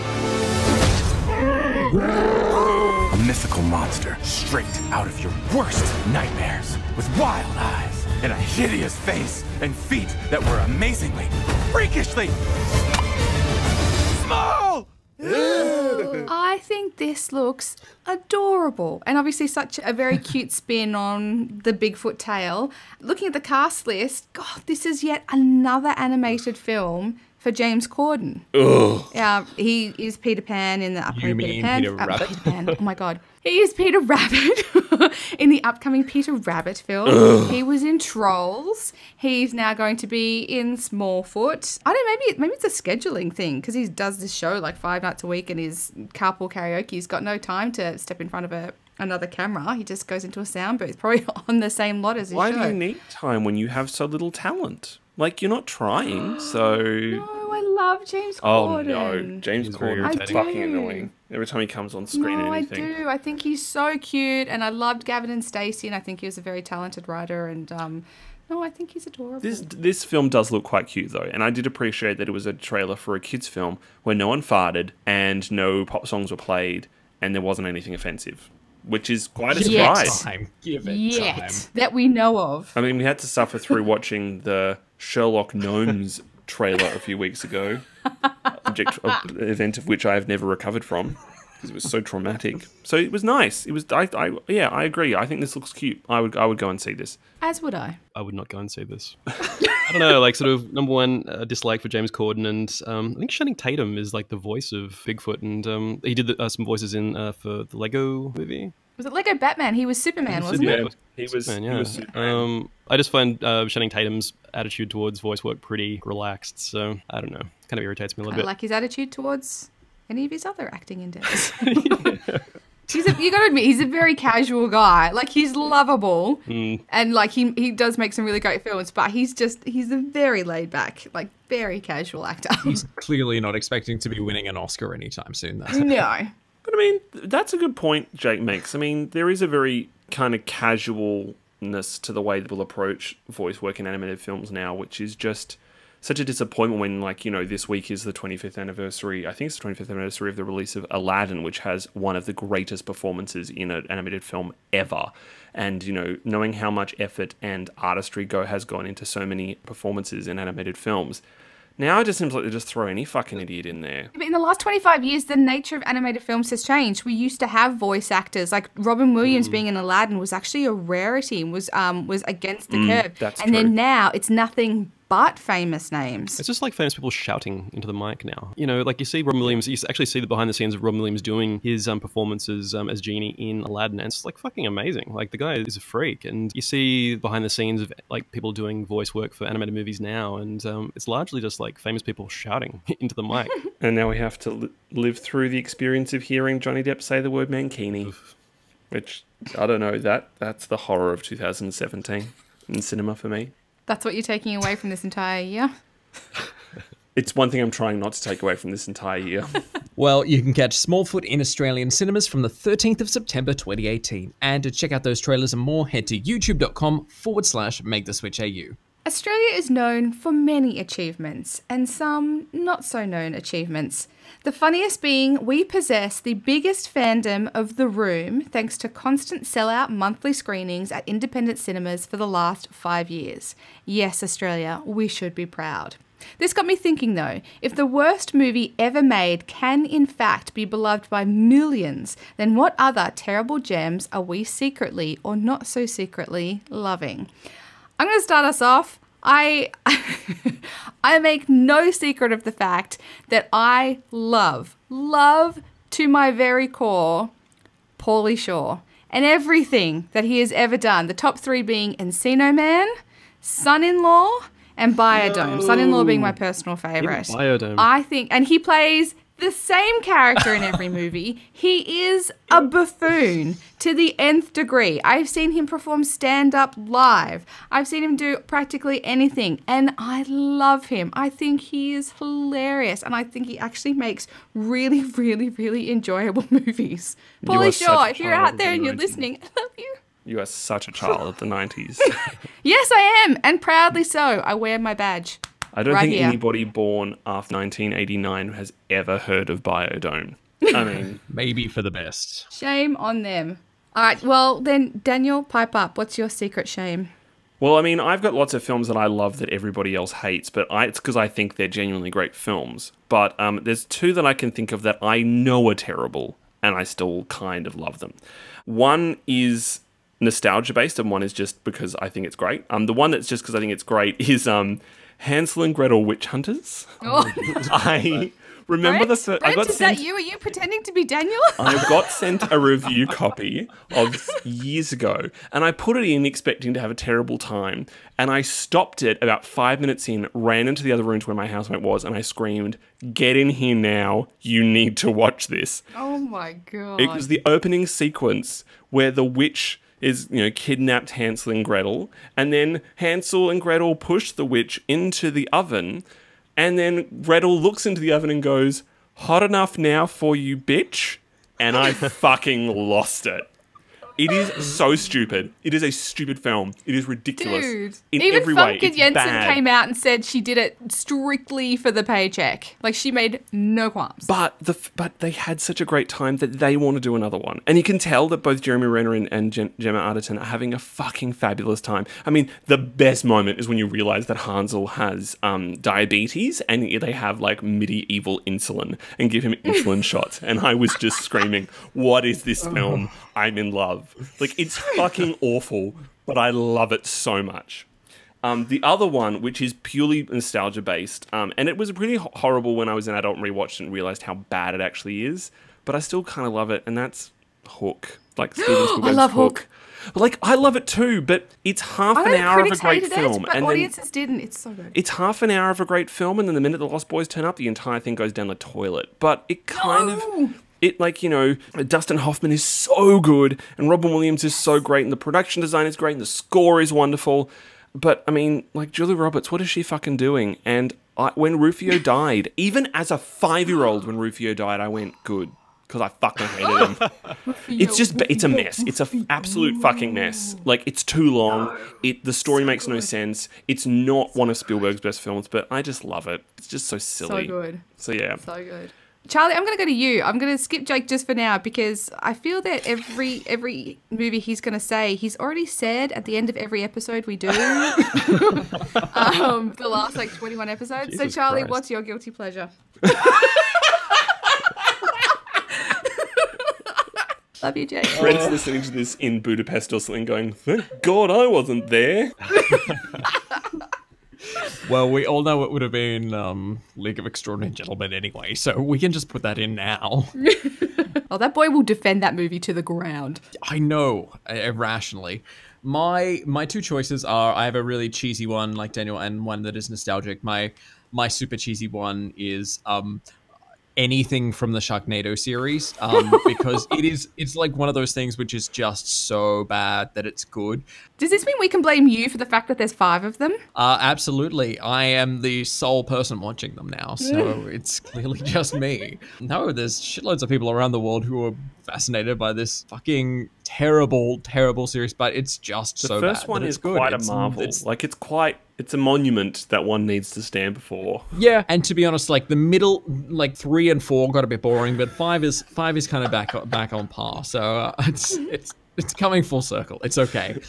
A mythical monster straight out of your worst nightmares, with wild eyes and a hideous face and feet that were amazingly, freakishly small! I think this looks adorable, and obviously such a very cute spin on the Bigfoot tale. Looking at the cast list, God, this is yet another animated film for James Corden. Ugh. Yeah, he is Peter Pan in the upcoming You mean Peter Rabbit? Peter Pan. Oh my God. He is Peter Rabbit in the upcoming Peter Rabbit film. Ugh. He was in Trolls. He's now going to be in Smallfoot. I don't know, maybe it's a scheduling thing, because he does this show like 5 nights a week, and his carpool karaoke. He's got no time to step in front of another camera. He just goes into a sound booth, probably on the same lot as his Why show. do you need time when you have so little talent? Like, you're not trying, so... No, I love James Corden. Oh, no. James Corden is I fucking do. annoying. Every time he comes on screen No, and anything. I do. I think he's so cute, and I loved Gavin and Stacey, and I think he was a very talented writer, and no, I think he's adorable. This film does look quite cute, though, and I did appreciate that it was a trailer for a kids' film where no one farted and no pop songs were played and there wasn't anything offensive, which is quite a surprise. Give it time. That we know of. I mean, we had to suffer through watching the Sherlock Gnomes trailer a few weeks ago, event of which I have never recovered from. because it was so traumatic. So it was nice. It was. I agree. I think this looks cute. I would go and see this. As would I. I would not go and see this. I don't know, like sort of number one dislike for James Corden, and I think Channing Tatum is like the voice of Bigfoot, and he did some voices in for the Lego movie. Was it Lego Batman? He was Superman, wasn't Yeah, he? he was. Superman, He was Superman. I just find Channing Tatum's attitude towards voice work pretty relaxed, so I don't know. Kind of irritates me a little bit. I like his attitude towards any of his other acting endeavors. You got to admit, he's a very casual guy. Like, he's lovable, and like he does make some really great films, but he's a very laid back, like very casual actor. He's clearly not expecting to be winning an Oscar anytime soon, though. No. But I mean, that's a good point Jake makes. I mean, there is a very kind of casualness to the way that we'll approach voice work in animated films now, which is just such a disappointment when, like, you know, this week is the 25th anniversary, I think it's the 25th anniversary of the release of Aladdin, which has one of the greatest performances in an animated film ever. And, you know, knowing how much effort and artistry has gone into so many performances in animated films, now it just seems like they just throw any fucking idiot in there. But in the last 25 years, the nature of animated films has changed. We used to have voice actors. Like Robin Williams being in Aladdin was actually a rarity and was against the curve. That's and true. then now it's nothing but famous names. It's just like famous people shouting into the mic now. You know, like you see Robin Williams, you actually see the behind the scenes of Robin Williams doing his performances as Genie in Aladdin, and it's like fucking amazing. Like the guy is a freak, and you see behind the scenes of like people doing voice work for animated movies now, and it's largely just like famous people shouting into the mic. And now we have to live through the experience of hearing Johnny Depp say the word mankini, which, I don't know, that's the horror of 2017 in cinema for me. That's what you're taking away from this entire year? It's one thing I'm trying not to take away from this entire year. Well, you can catch Smallfoot in Australian cinemas from the 13th of September 2018. And to check out those trailers and more, head to youtube.com/MakeTheSwitchAU. Australia is known for many achievements and some not so known achievements. The funniest being we possess the biggest fandom of The Room thanks to constant sellout monthly screenings at independent cinemas for the last 5 years. Yes, Australia, we should be proud. This got me thinking though, if the worst movie ever made can in fact be beloved by millions, then what other terrible gems are we secretly or not so secretly loving? I'm going to start us off. I make no secret of the fact that I love to my very core, Pauly Shore and everything that he has ever done. The top three being Encino Man, Son-in-Law, and Biodome. No. Son-in-Law being my personal favourite. Biodome. I think, and he plays the same character in every movie. He is a buffoon to the nth degree. I've seen him perform stand-up live. I've seen him do practically anything, and I love him. I think he is hilarious, and I think he actually makes really, really, really enjoyable movies. Pauly Shore, if you're out there and you're listening, I love you. You are such a child of the 90s. Yes, I am, and proudly so. I wear my badge. I don't right think here. anybody born after 1989 has ever heard of Biodome. I mean, maybe for the best. Shame on them. All right, well, then, Daniel, pipe up. What's your secret shame? well, I mean, I've got lots of films that I love that everybody else hates, but it's because I think they're genuinely great films. But there's two that I can think of that I know are terrible, and I still kind of love them. One is nostalgia-based, and one is just because I think it's great. The one that's just because I think it's great is Hansel and Gretel Witch Hunters. Oh. I remember Brent, I got is sent. that you? Are you pretending to be Daniel? I got sent a review copy of years ago, and I put it in expecting to have a terrible time, and I stopped it about 5 minutes in, ran into the other room to where my housemate was, and I screamed, "Get in here now, you need to watch this." Oh my god. It was the opening sequence where the witch is, kidnapped Hansel and Gretel, and then Hansel and Gretel push the witch into the oven, and then Gretel looks into the oven and goes, "Hot enough now for you, bitch?" And I fucking lost it. It is so stupid. It is a stupid film. It is ridiculous. Dude, in even every way. Famke It's Jensen bad. came out and said she did it strictly for the paycheck. Like, she made no qualms. But they had such a great time that they want to do another one. And you can tell that both Jeremy Renner and Gemma Arterton are having a fucking fabulous time. I mean, the best moment is when you realise that Hansel has diabetes and they have like medieval insulin and give him insulin shots. And I was just screaming, what is this film? I'm in love. Like, it's fucking awful, but I love it so much. The other one, which is purely nostalgia based, and it was pretty horrible when I was an adult and rewatched it and realised how bad it actually is, but I still kind of love it, and that's Hook. Like Steven Spielberg's I love Hook. Like, I love it too, but it's half an hour of a great film. But and audiences didn't. It's so good. It's half an hour of a great film, and then the minute the Lost Boys turn up, the entire thing goes down the toilet. But it kind of... It, like, you know, Dustin Hoffman is so good, and Robin Williams is so great, and the production design is great, and the score is wonderful. But, I mean, like, Julia Roberts, what is she fucking doing? And when Rufio died, even as a 5-year-old when Rufio died, I went, good. Because I fucking hated him. It's a mess. It's an absolute fucking mess. Like, it's too long. The story makes no sense. It's not one of Spielberg's best films, but I just love it. It's just so silly. So good. So, yeah. So good. Charlie, I'm going to go to you. I'm going to skip Jake just for now because I feel that every movie he's going to say, he's already said at the end of every episode we do. The last, 21 episodes. Jesus so, Charlie, Christ. what's your guilty pleasure? Love you, Jake. Brent's listening to this in Budapest or something going, thank God I wasn't there. Well, we all know it would have been League of Extraordinary Gentlemen anyway, so we can just put that in now. Oh, that boy will defend that movie to the ground. I know, irrationally. My two choices are, I have a really cheesy one like Daniel and one that is nostalgic. My super cheesy one is anything from the Sharknado series, because it's like one of those things which is just so bad that it's good. Does this mean we can blame you for the fact that there's 5 of them? Absolutely. I am the sole person watching them now, so it's clearly just me. No, there's shitloads of people around the world who are fascinated by this fucking terrible, terrible series, but it's just so bad. The first one that is it's good. quite a marvel. It's a monument that one needs to stand before. Yeah, and to be honest, like the middle, like 3 and 4 got a bit boring, but 5 is kind of back on par. So it's coming full circle. It's okay.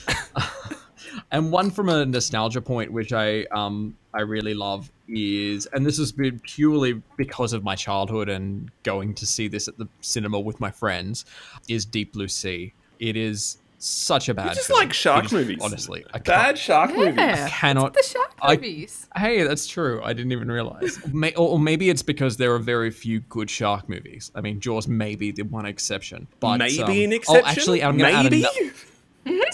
And one from a nostalgia point, which I really love is, and this has been purely because of my childhood and going to see this at the cinema with my friends, is Deep Blue Sea. It is such a bad You just film. like shark movies. Honestly. Bad shark movies. Yeah, Cannot. the shark movies. Hey, that's true. I didn't even realize. Or maybe it's because there are very few good shark movies. I mean, Jaws may be the one exception. But, Maybe an exception? Oh, actually, I'm going to add Maybe?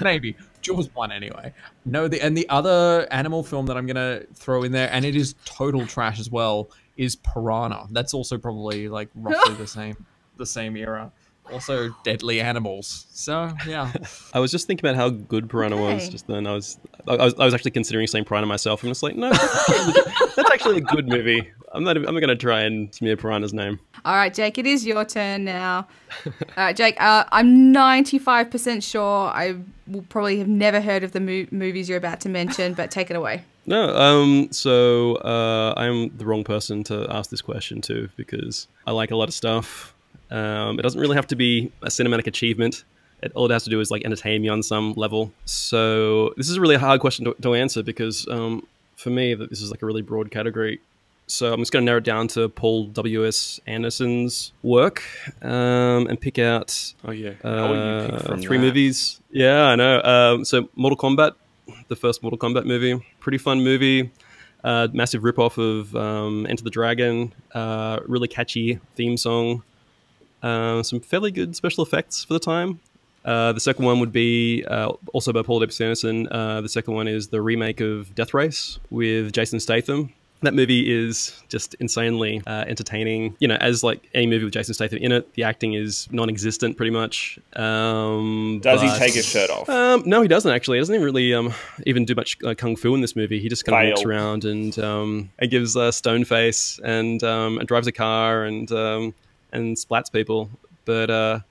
maybe. Jaws won anyway. No, the other animal film that I'm going to throw in there, and it is total trash as well, is Piranha. That's also probably like roughly the same era. Also deadly animals. So yeah. I was just thinking about how good Piranha was just then. I was actually considering saying Piranha myself. I'm just like, no, that's actually a good movie. I'm not going to try and smear Piranha's name. All right, Jake, it is your turn now. All right, Jake, I'm 95% sure I will probably have never heard of the movies you're about to mention, but take it away. No, so I'm the wrong person to ask this question to because I like a lot of stuff. It doesn't really have to be a cinematic achievement. All it has to do is like entertain me on some level. So this is a really hard question to answer because for me, this is like a really broad category. So I'm just going to narrow it down to Paul W.S. Anderson's work and pick out How will you pick from 3 that? movies. Yeah, I know. So Mortal Kombat, the first Mortal Kombat movie, pretty fun movie. Massive ripoff of Enter the Dragon, really catchy theme song. Some fairly good special effects for the time. The second one would be also by Paul W.S. Anderson. The second one is the remake of Death Race with Jason Statham. That movie is just insanely entertaining. You know, as like any movie with Jason Statham in it, the acting is non-existent pretty much. Does he take his shirt off? No, he doesn't actually. He doesn't even really even do much kung fu in this movie. He just kind of walks around and gives stone face and drives a car and splats people. But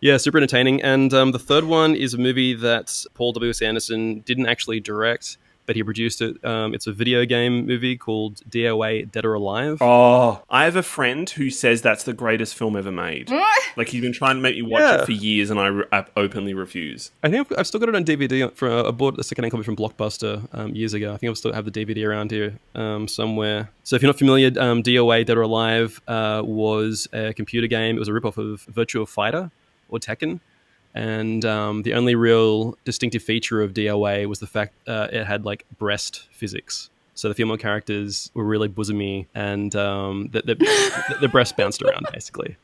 Yeah, super entertaining. And the third one is a movie that Paul W.S. Anderson didn't actually direct, but he produced it. It's a video game movie called DOA Dead or Alive. Oh, I have a friend who says that's the greatest film ever made. Like, he's been trying to make me watch it for years, and I openly refuse. I think I've still got it on DVD. I bought a second-hand copy from Blockbuster years ago. I think I still have the DVD around here somewhere. So if you're not familiar, DOA Dead or Alive was a computer game. It was a ripoff of Virtua Fighter or Tekken. And the only real distinctive feature of DOA was the fact it had like breast physics. So the female characters were really bosomy, and the breasts bounced around basically.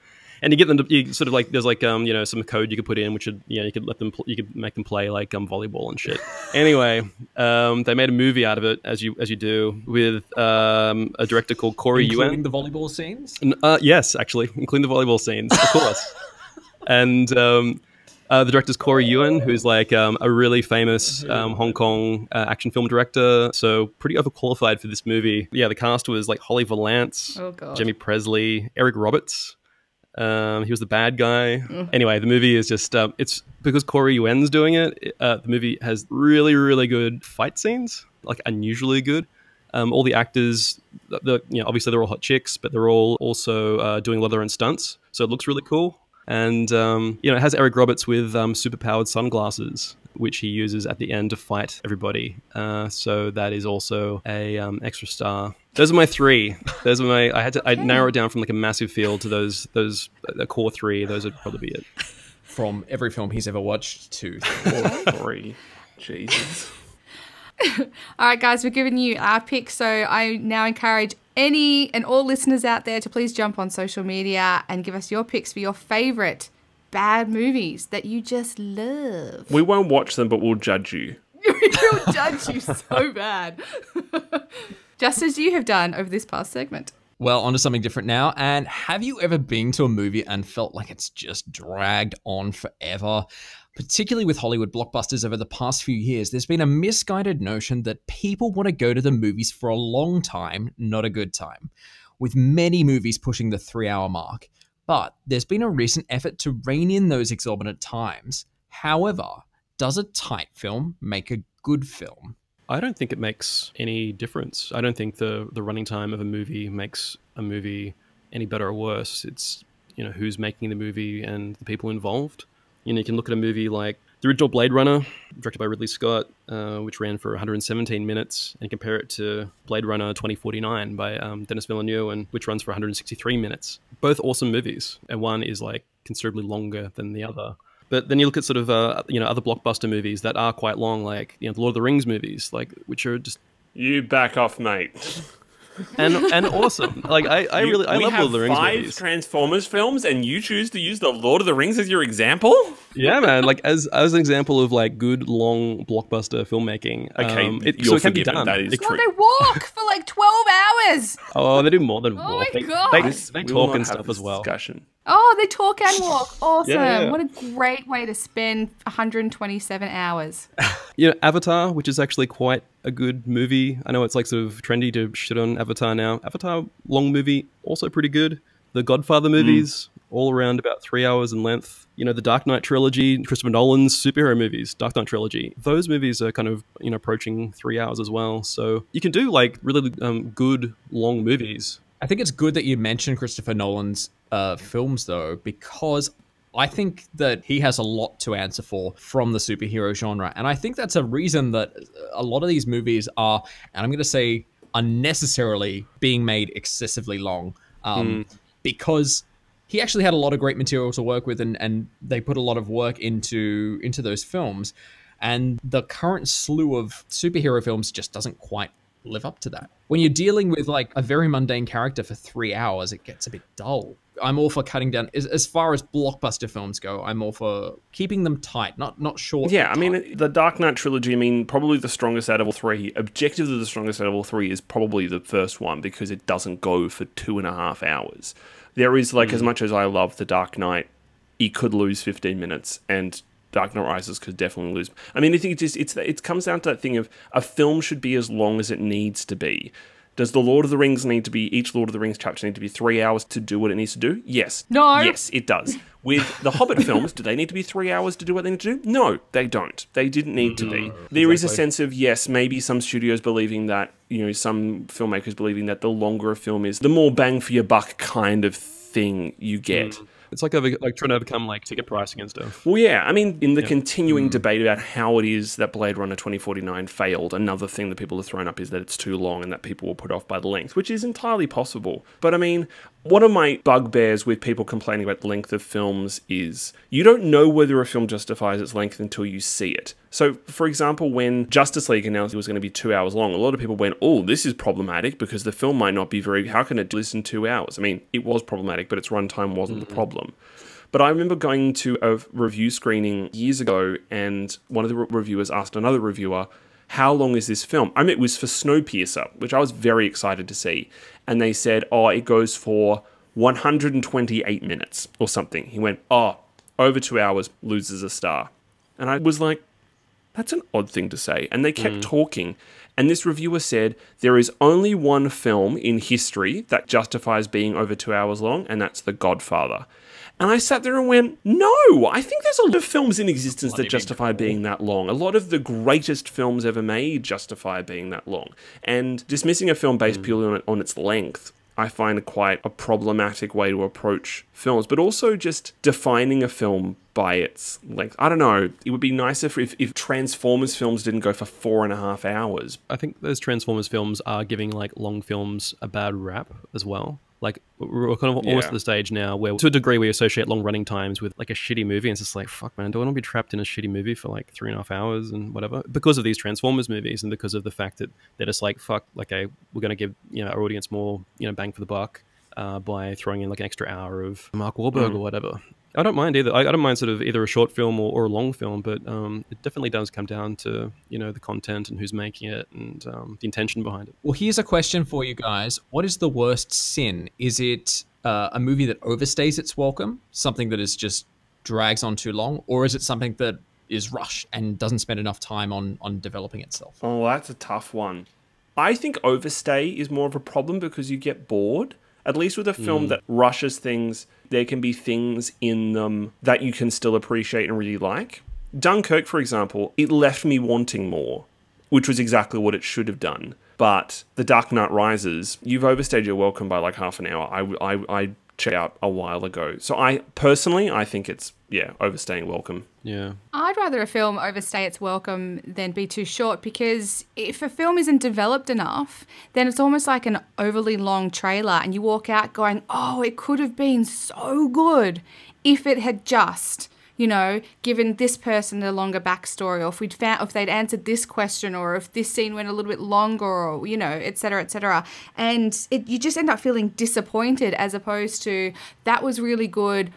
And you get them to, you sort of like, there's like some code you could put in, which would, you could let them, you could make them play like volleyball and shit. Anyway, they made a movie out of it, as you do, with a director called Corey Yuen. Including the volleyball scenes? Yes, actually, including the volleyball scenes, of course. And the director's Corey Yuen, who's like a really famous Hong Kong action film director, so pretty overqualified for this movie. Yeah, the cast was like Holly Valance, Jamie Presley, Eric Roberts. He was the bad guy. Anyway, the movie is just, it's because Corey Yuen's doing it, the movie has really, really good fight scenes, like unusually good. All the actors, obviously they're all hot chicks, but they're all also doing a lot of their own stunts, so it looks really cool. And, it has Eric Roberts with superpowered sunglasses, which he uses at the end to fight everybody. So that is also a extra star. Those are my three. Those are my. I narrow it down from like a massive field to those a core three. Those would probably be it. From every film he's ever watched to three. Jesus. All right, guys, we're giving you our picks. So I now encourage any and all listeners out there to please jump on social media and give us your picks for your favorite bad movies that you just love. We won't watch them, but we'll judge you. We'll judge you so bad. Just as you have done over this past segment. Well, on to something different now. And have you ever been to a movie and felt like it's just dragged on forever? Particularly with Hollywood blockbusters over the past few years, there's been a misguided notion that people want to go to the movies for a long time, not a good time, with many movies pushing the 3-hour mark. But there's been a recent effort to rein in those exorbitant times. However, does a tight film make a good film? I don't think it makes any difference. I don't think the running time of a movie makes a movie any better or worse. It's, who's making the movie and the people involved. You can look at a movie like the original Blade Runner, directed by Ridley Scott, which ran for 117 minutes, and compare it to Blade Runner 2049 by Denis Villeneuve, which runs for 163 minutes. Both awesome movies, and one is like considerably longer than the other. But then you look at sort of other blockbuster movies that are quite long, like the Lord of the Rings movies, like which are just you back off, mate. and awesome. Like I love Lord of the Rings movies. We have 5 Transformers films, and you choose to use the Lord of the Rings as your example? Yeah, man. Like as an example of like good long blockbuster filmmaking. Okay, so it can be done. That is true. They walk for like 12 hours. Oh, they do more than walk. Oh my God. They talk and stuff as well. Discussion. Oh, they talk and walk. Awesome. Yeah. What a great way to spend 127 hours. Avatar, which is actually quite a good movie. I know it's like sort of trendy to shit on Avatar now. Avatar, long movie, also pretty good. The Godfather movies, all around about 3 hours in length. The Dark Knight trilogy, Christopher Nolan's superhero movies, Dark Knight trilogy. Those movies are kind of, approaching 3 hours as well. So you can do like really good long movies. I think it's good that you mentioned Christopher Nolan's films, though, because I think that he has a lot to answer for from the superhero genre. And I think that's a reason that a lot of these movies are, and I'm going to say unnecessarily, being made excessively long. Because he actually had a lot of great material to work with, and they put a lot of work into those films. And the current slew of superhero films just doesn't quite live up to that. When you're dealing with like a very mundane character for 3 hours, it gets a bit dull. I'm all for cutting down. As far as blockbuster films go, I'm all for keeping them tight, not short. Yeah, I mean, the Dark Knight trilogy, probably the strongest out of all three. Objectively, the strongest out of all three is probably the first one because it doesn't go for 2.5 hours. There is, like, as much as I love the Dark Knight, it could lose 15 minutes, and Dark Knight Rises could definitely lose. I mean, I think it comes down to that thing of a film should be as long as it needs to be. Does the Lord of the Rings need to be, each Lord of the Rings chapter need to be 3 hours to do what it needs to do? Yes. No. Yes, it does. With the Hobbit films, do they need to be 3 hours to do what they need to do? No, they don't. They didn't need to be. There is a sense of, yes, maybe some studios believing that, some filmmakers believing that the longer a film is, the more bang for your buck kind of thing you get. It's like trying to overcome ticket pricing and stuff. Well, yeah. I mean, in the continuing debate about how it is that Blade Runner 2049 failed, another thing that people have thrown up is that it's too long and that people will put off by the length, which is entirely possible. But I mean, one of my bugbears with people complaining about the length of films is you don't know whether a film justifies its length until you see it. So, for example, when Justice League announced it was going to be 2 hours long, a lot of people went, oh, this is problematic because the film might not be how can it listen 2 hours? I mean, it was problematic, but its runtime wasn't the problem. But I remember going to a review screening years ago, and one of the reviewers asked another reviewer, how long is this film? I mean, it was for Snowpiercer, which I was very excited to see. And they said, oh, it goes for 128 minutes or something. He went, oh, over 2 hours, loses a star. And I was like, that's an odd thing to say. And they kept talking. And this reviewer said, there is only one film in history that justifies being over 2 hours long, and that's The Godfather. And I sat there and went, no, I think there's a lot of films in existence that justify being that long. A lot of the greatest films ever made justify being that long. And dismissing a film based purely on its length, I find quite a problematic way to approach films, but also just defining a film by its length. I don't know. It would be nicer if Transformers films didn't go for 4.5 hours. I think those Transformers films are giving long films a bad rap as well. We're kind of almost at the stage now where, to a degree, we associate long running times with a shitty movie. And it's just fuck, man, do I want to be trapped in a shitty movie for 3.5 hours and whatever? Because of these Transformers movies and because of the fact that they're just fuck, okay, we're going to give our audience more bang for the buck by throwing in an extra hour of Mark Wahlberg or whatever. I don't mind either. I don't mind sort of either a short film or a long film, but it definitely does come down to, the content and who's making it and the intention behind it. Well, here's a question for you guys. What is the worst sin? Is it a movie that overstays its welcome, something that is just drags on too long, or is it something that is rushed and doesn't spend enough time on developing itself? Oh, that's a tough one. I think overstay is more of a problem because you get bored. At least with a film that rushes things, there can be things in them that you can still appreciate and really like. Dunkirk, for example, it left me wanting more, which was exactly what it should have done. But The Dark Knight Rises, you've overstayed your welcome by half an hour. I checked out a while ago. So I think it's, overstaying welcome. Yeah. I'd rather a film overstay its welcome than be too short, because if a film isn't developed enough, then it's almost like an overly long trailer and you walk out going, oh, it could have been so good if it had just, given this person a longer backstory, or if they'd answered this question, or if this scene went a little bit longer, or, et cetera, et cetera. And you just end up feeling disappointed, as opposed to, that was really good,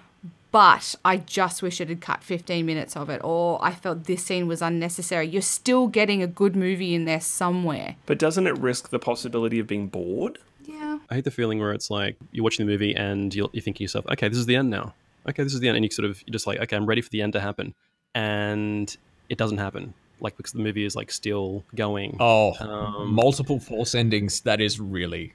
but I just wish it had cut 15 minutes of it, or I felt this scene was unnecessary. You're still getting a good movie in there somewhere. But doesn't it risk the possibility of being bored? Yeah. I hate the feeling where it's you're watching the movie and you think to yourself, okay, this is the end now. Okay, this is the end. And you're just okay, I'm ready for the end to happen. And it doesn't happen. Because the movie is still going. Oh, multiple false endings. That is really...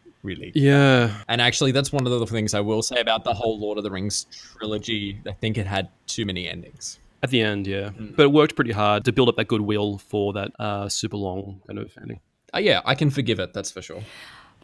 Yeah. And actually, that's one of the things I will say about the whole Lord of the Rings trilogy. I think it had too many endings. At the end, yeah. But it worked pretty hard to build up that goodwill for that super long kind of ending. Yeah, I can forgive it, that's for sure.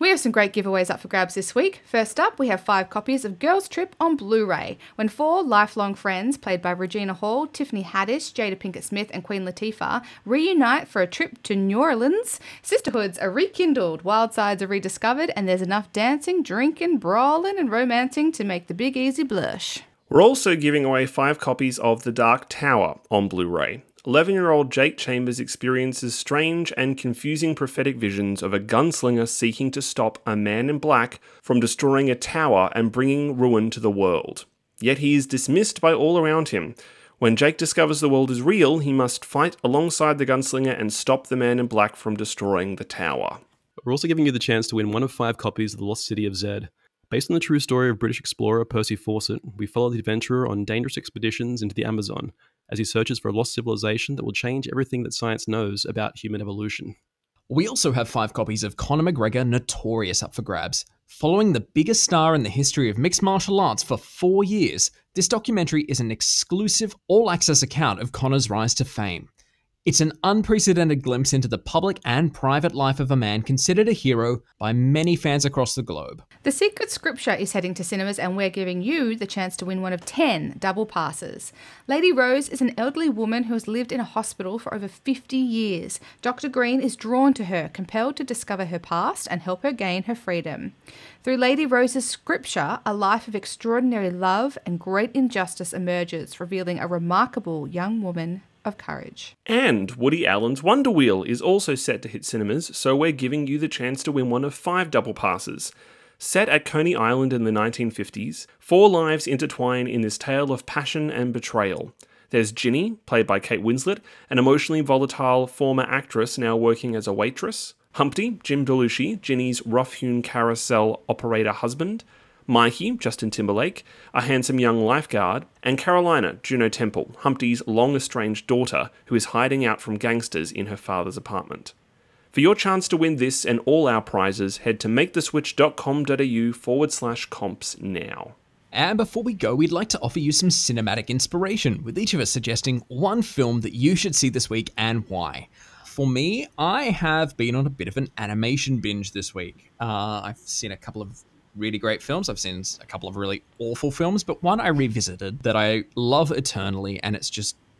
We have some great giveaways up for grabs this week. First up, we have 5 copies of Girls Trip on Blu-ray, when 4 lifelong friends, played by Regina Hall, Tiffany Haddish, Jada Pinkett Smith and Queen Latifah, reunite for a trip to New Orleans. Sisterhoods are rekindled, wild sides are rediscovered, and there's enough dancing, drinking, brawling and romancing to make the Big Easy blush. We're also giving away 5 copies of The Dark Tower on Blu-ray. 11-year-old Jake Chambers experiences strange and confusing prophetic visions of a gunslinger seeking to stop a man in black from destroying a tower and bringing ruin to the world. Yet he is dismissed by all around him. When Jake discovers the world is real, he must fight alongside the gunslinger and stop the man in black from destroying the tower. We're also giving you the chance to win one of 5 copies of The Lost City of Zed. Based on the true story of British explorer Percy Fawcett, we follow the adventurer on dangerous expeditions into the Amazon as he searches for a lost civilization that will change everything that science knows about human evolution. We also have 5 copies of Conor McGregor Notorious up for grabs. Following the biggest star in the history of mixed martial arts for 4 years, this documentary is an exclusive, all-access account of Conor's rise to fame. It's an unprecedented glimpse into the public and private life of a man considered a hero by many fans across the globe. The Secret Scripture is heading to cinemas, and we're giving you the chance to win one of 10 double passes. Lady Rose is an elderly woman who has lived in a hospital for over 50 years. Dr. Green is drawn to her, compelled to discover her past and help her gain her freedom. Through Lady Rose's scripture, a life of extraordinary love and great injustice emerges, revealing a remarkable young woman of courage. And Woody Allen's Wonder Wheel is also set to hit cinemas, so we're giving you the chance to win one of 5 double passes. Set at Coney Island in the 1950s, 4 lives intertwine in this tale of passion and betrayal. There's Ginny, played by Kate Winslet, an emotionally volatile former actress now working as a waitress. Humpty, Jim Belushi, Ginny's rough-hewn carousel operator husband. Mikey, Justin Timberlake, a handsome young lifeguard, and Carolina, Juno Temple, Humpty's long-estranged daughter, who is hiding out from gangsters in her father's apartment. For your chance to win this and all our prizes, head to maketheswitch.com.au/comps now. And before we go, we'd like to offer you some cinematic inspiration, with each of us suggesting one film that you should see this week and why. For me, I have been on a bit of an animation binge this week. I've seen a couple of really great films. I've seen a couple of really awful films, but one I revisited that I love eternally, and it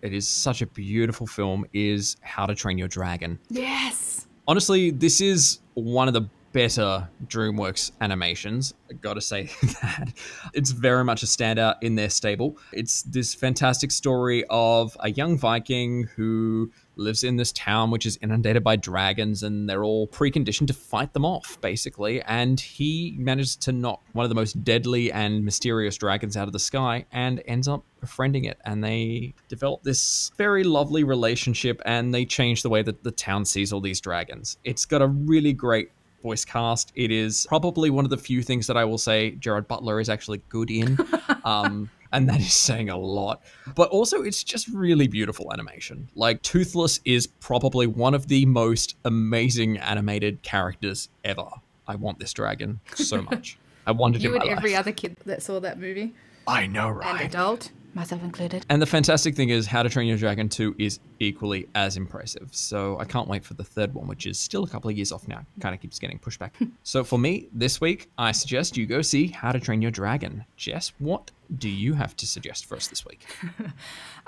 is such a beautiful film, is How to Train Your Dragon. Yes! Honestly, this is one of the better DreamWorks animations. I gotta say that. It's very much a standout in their stable. It's this fantastic story of a young Viking who lives in this town which is inundated by dragons, and they're all preconditioned to fight them off, basically. And he manages to knock one of the most deadly and mysterious dragons out of the sky and ends up befriending it. And they develop this very lovely relationship, and they change the way that the town sees all these dragons. It's got a really great voice cast. It is probably one of the few things that I will say Gerard Butler is actually good in. And that is saying a lot. But also, it's just really beautiful animation. Like, Toothless is probably one of the most amazing animated characters ever. I want this dragon so much. I wanted him in my You and every life. other kid that saw that movie. I know, right? And adult, myself included. And the fantastic thing is How to Train Your Dragon 2 is equally as impressive. So I can't wait for the third one, which is still a couple of years off now. Kind of keeps getting pushed back. So for me, this week, I suggest you go see How to Train Your Dragon. Jess, what do you have to suggest for us this week?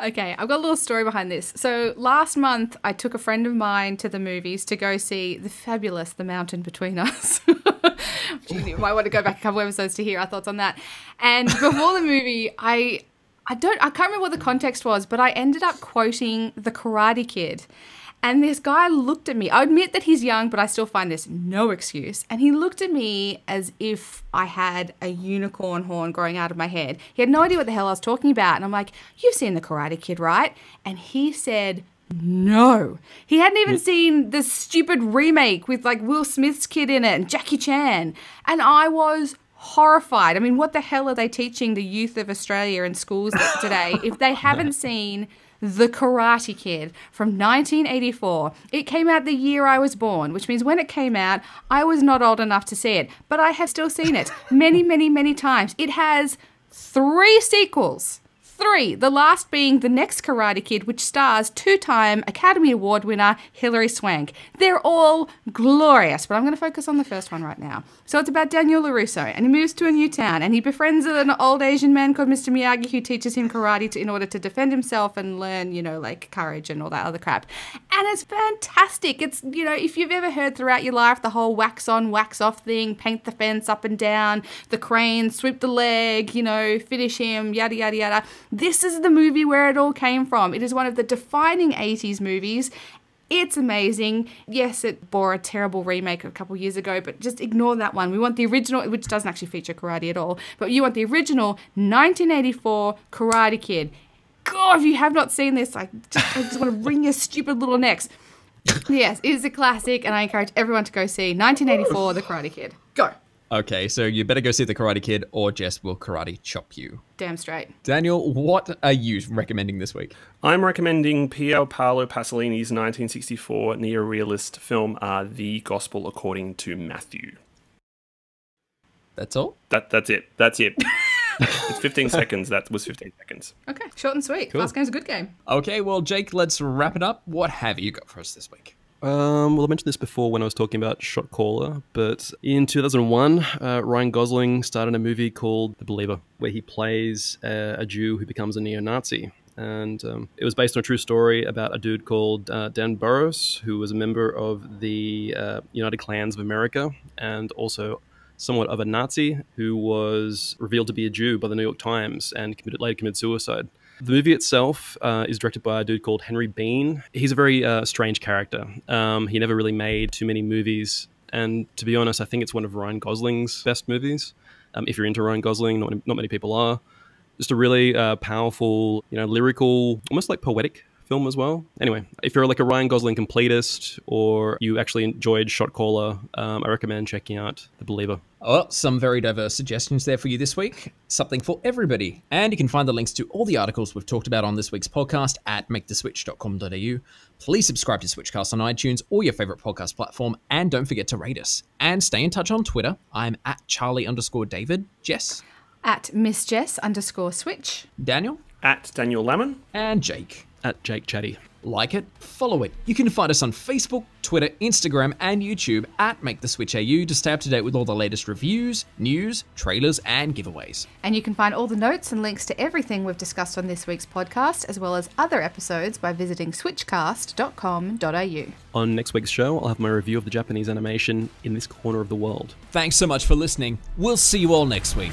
Okay, I've got a little story behind this. So last month, I took a friend of mine to the movies to go see the fabulous The Mountain Between Us. You might want to go back a couple episodes to hear our thoughts on that. And before the movie, I can't remember what the context was, but I ended up quoting The Karate Kid. And this guy looked at me. I admit that he's young, but I still find this no excuse. And he looked at me as if I had a unicorn horn growing out of my head. He had no idea what the hell I was talking about. And I'm like, you've seen The Karate Kid, right? And he said, no. He hadn't even seen the stupid remake with like Will Smith's kid in it and Jackie Chan. And I was horrified. I mean, what the hell are they teaching the youth of Australia in schools today if they haven't seen The Karate Kid from 1984? It came out the year I was born, which means when it came out, I was not old enough to see it. But I have still seen it many, many, many times. It has 3 sequels. 3, the last being The Next Karate Kid, which stars 2-time Academy Award winner Hilary Swank. They're all glorious, but I'm going to focus on the first one right now. So it's about Daniel LaRusso, and he moves to a new town, and he befriends an old Asian man called Mr. Miyagi who teaches him karate in order to defend himself and learn, like courage and all that other crap. And it's fantastic. It's, if you've ever heard throughout your life the whole wax on, wax off thing, paint the fence up and down, the crane, sweep the leg, finish him, yada, yada, yada. This is the movie where it all came from. It is one of the defining 80s movies. It's amazing. Yes, it bore a terrible remake a couple years ago, but just ignore that one. We want the original, which doesn't actually feature karate at all, but you want the original 1984 Karate Kid. God, if you have not seen this, I just want to wring your stupid little necks. Yes, it is a classic, and I encourage everyone to go see 1984 The Karate Kid. Go. Okay, so you better go see The Karate Kid or Jess will karate chop you. Damn straight. Daniel, what are you recommending this week? I'm recommending Pier Paolo Pasolini's 1964 neo-realist film, The Gospel According to Matthew. That's all? That's it. That's it. It's 15 seconds. That was 15 seconds. Okay, short and sweet. Cool. Fast game's a good game. Okay, well, Jake, let's wrap it up. What have you got for us this week? Well, I mentioned this before when I was talking about Shot Caller, but in 2001, Ryan Gosling starred in a movie called The Believer, where he plays a Jew who becomes a neo-Nazi. And it was based on a true story about a dude called Dan Burrows, who was a member of the United Klans of America, and also somewhat of a Nazi, who was revealed to be a Jew by the New York Times and later committed suicide. The movie itself is directed by a dude called Henry Bean. He's a very strange character. He never really made too many movies, and to be honest, I think it's one of Ryan Gosling's best movies. If you're into Ryan Gosling, not many people are. Just a really powerful, lyrical, almost like poetic film as well. Anyway, if you're like a Ryan Gosling completist or you actually enjoyed Shot Caller, I recommend checking out The Believer. Well, some very diverse suggestions there for you this week. Something for everybody. And you can find the links to all the articles we've talked about on this week's podcast at maketheswitch.com.au. Please subscribe to SWITCHCast on iTunes or your favorite podcast platform, and don't forget to rate us. And stay in touch on Twitter. I'm at Charlie_David. Jess? At MissJess_Switch. Daniel? At Daniel Lemon. And Jake? At Jake Chatty. Like it, follow it. You can find us on Facebook, Twitter, Instagram, and YouTube at MakeTheSwitchAU to stay up to date with all the latest reviews, news, trailers, and giveaways. And you can find all the notes and links to everything we've discussed on this week's podcast, as well as other episodes, by visiting switchcast.com.au. On next week's show, I'll have my review of the Japanese animation In This Corner of the World. Thanks so much for listening. We'll see you all next week.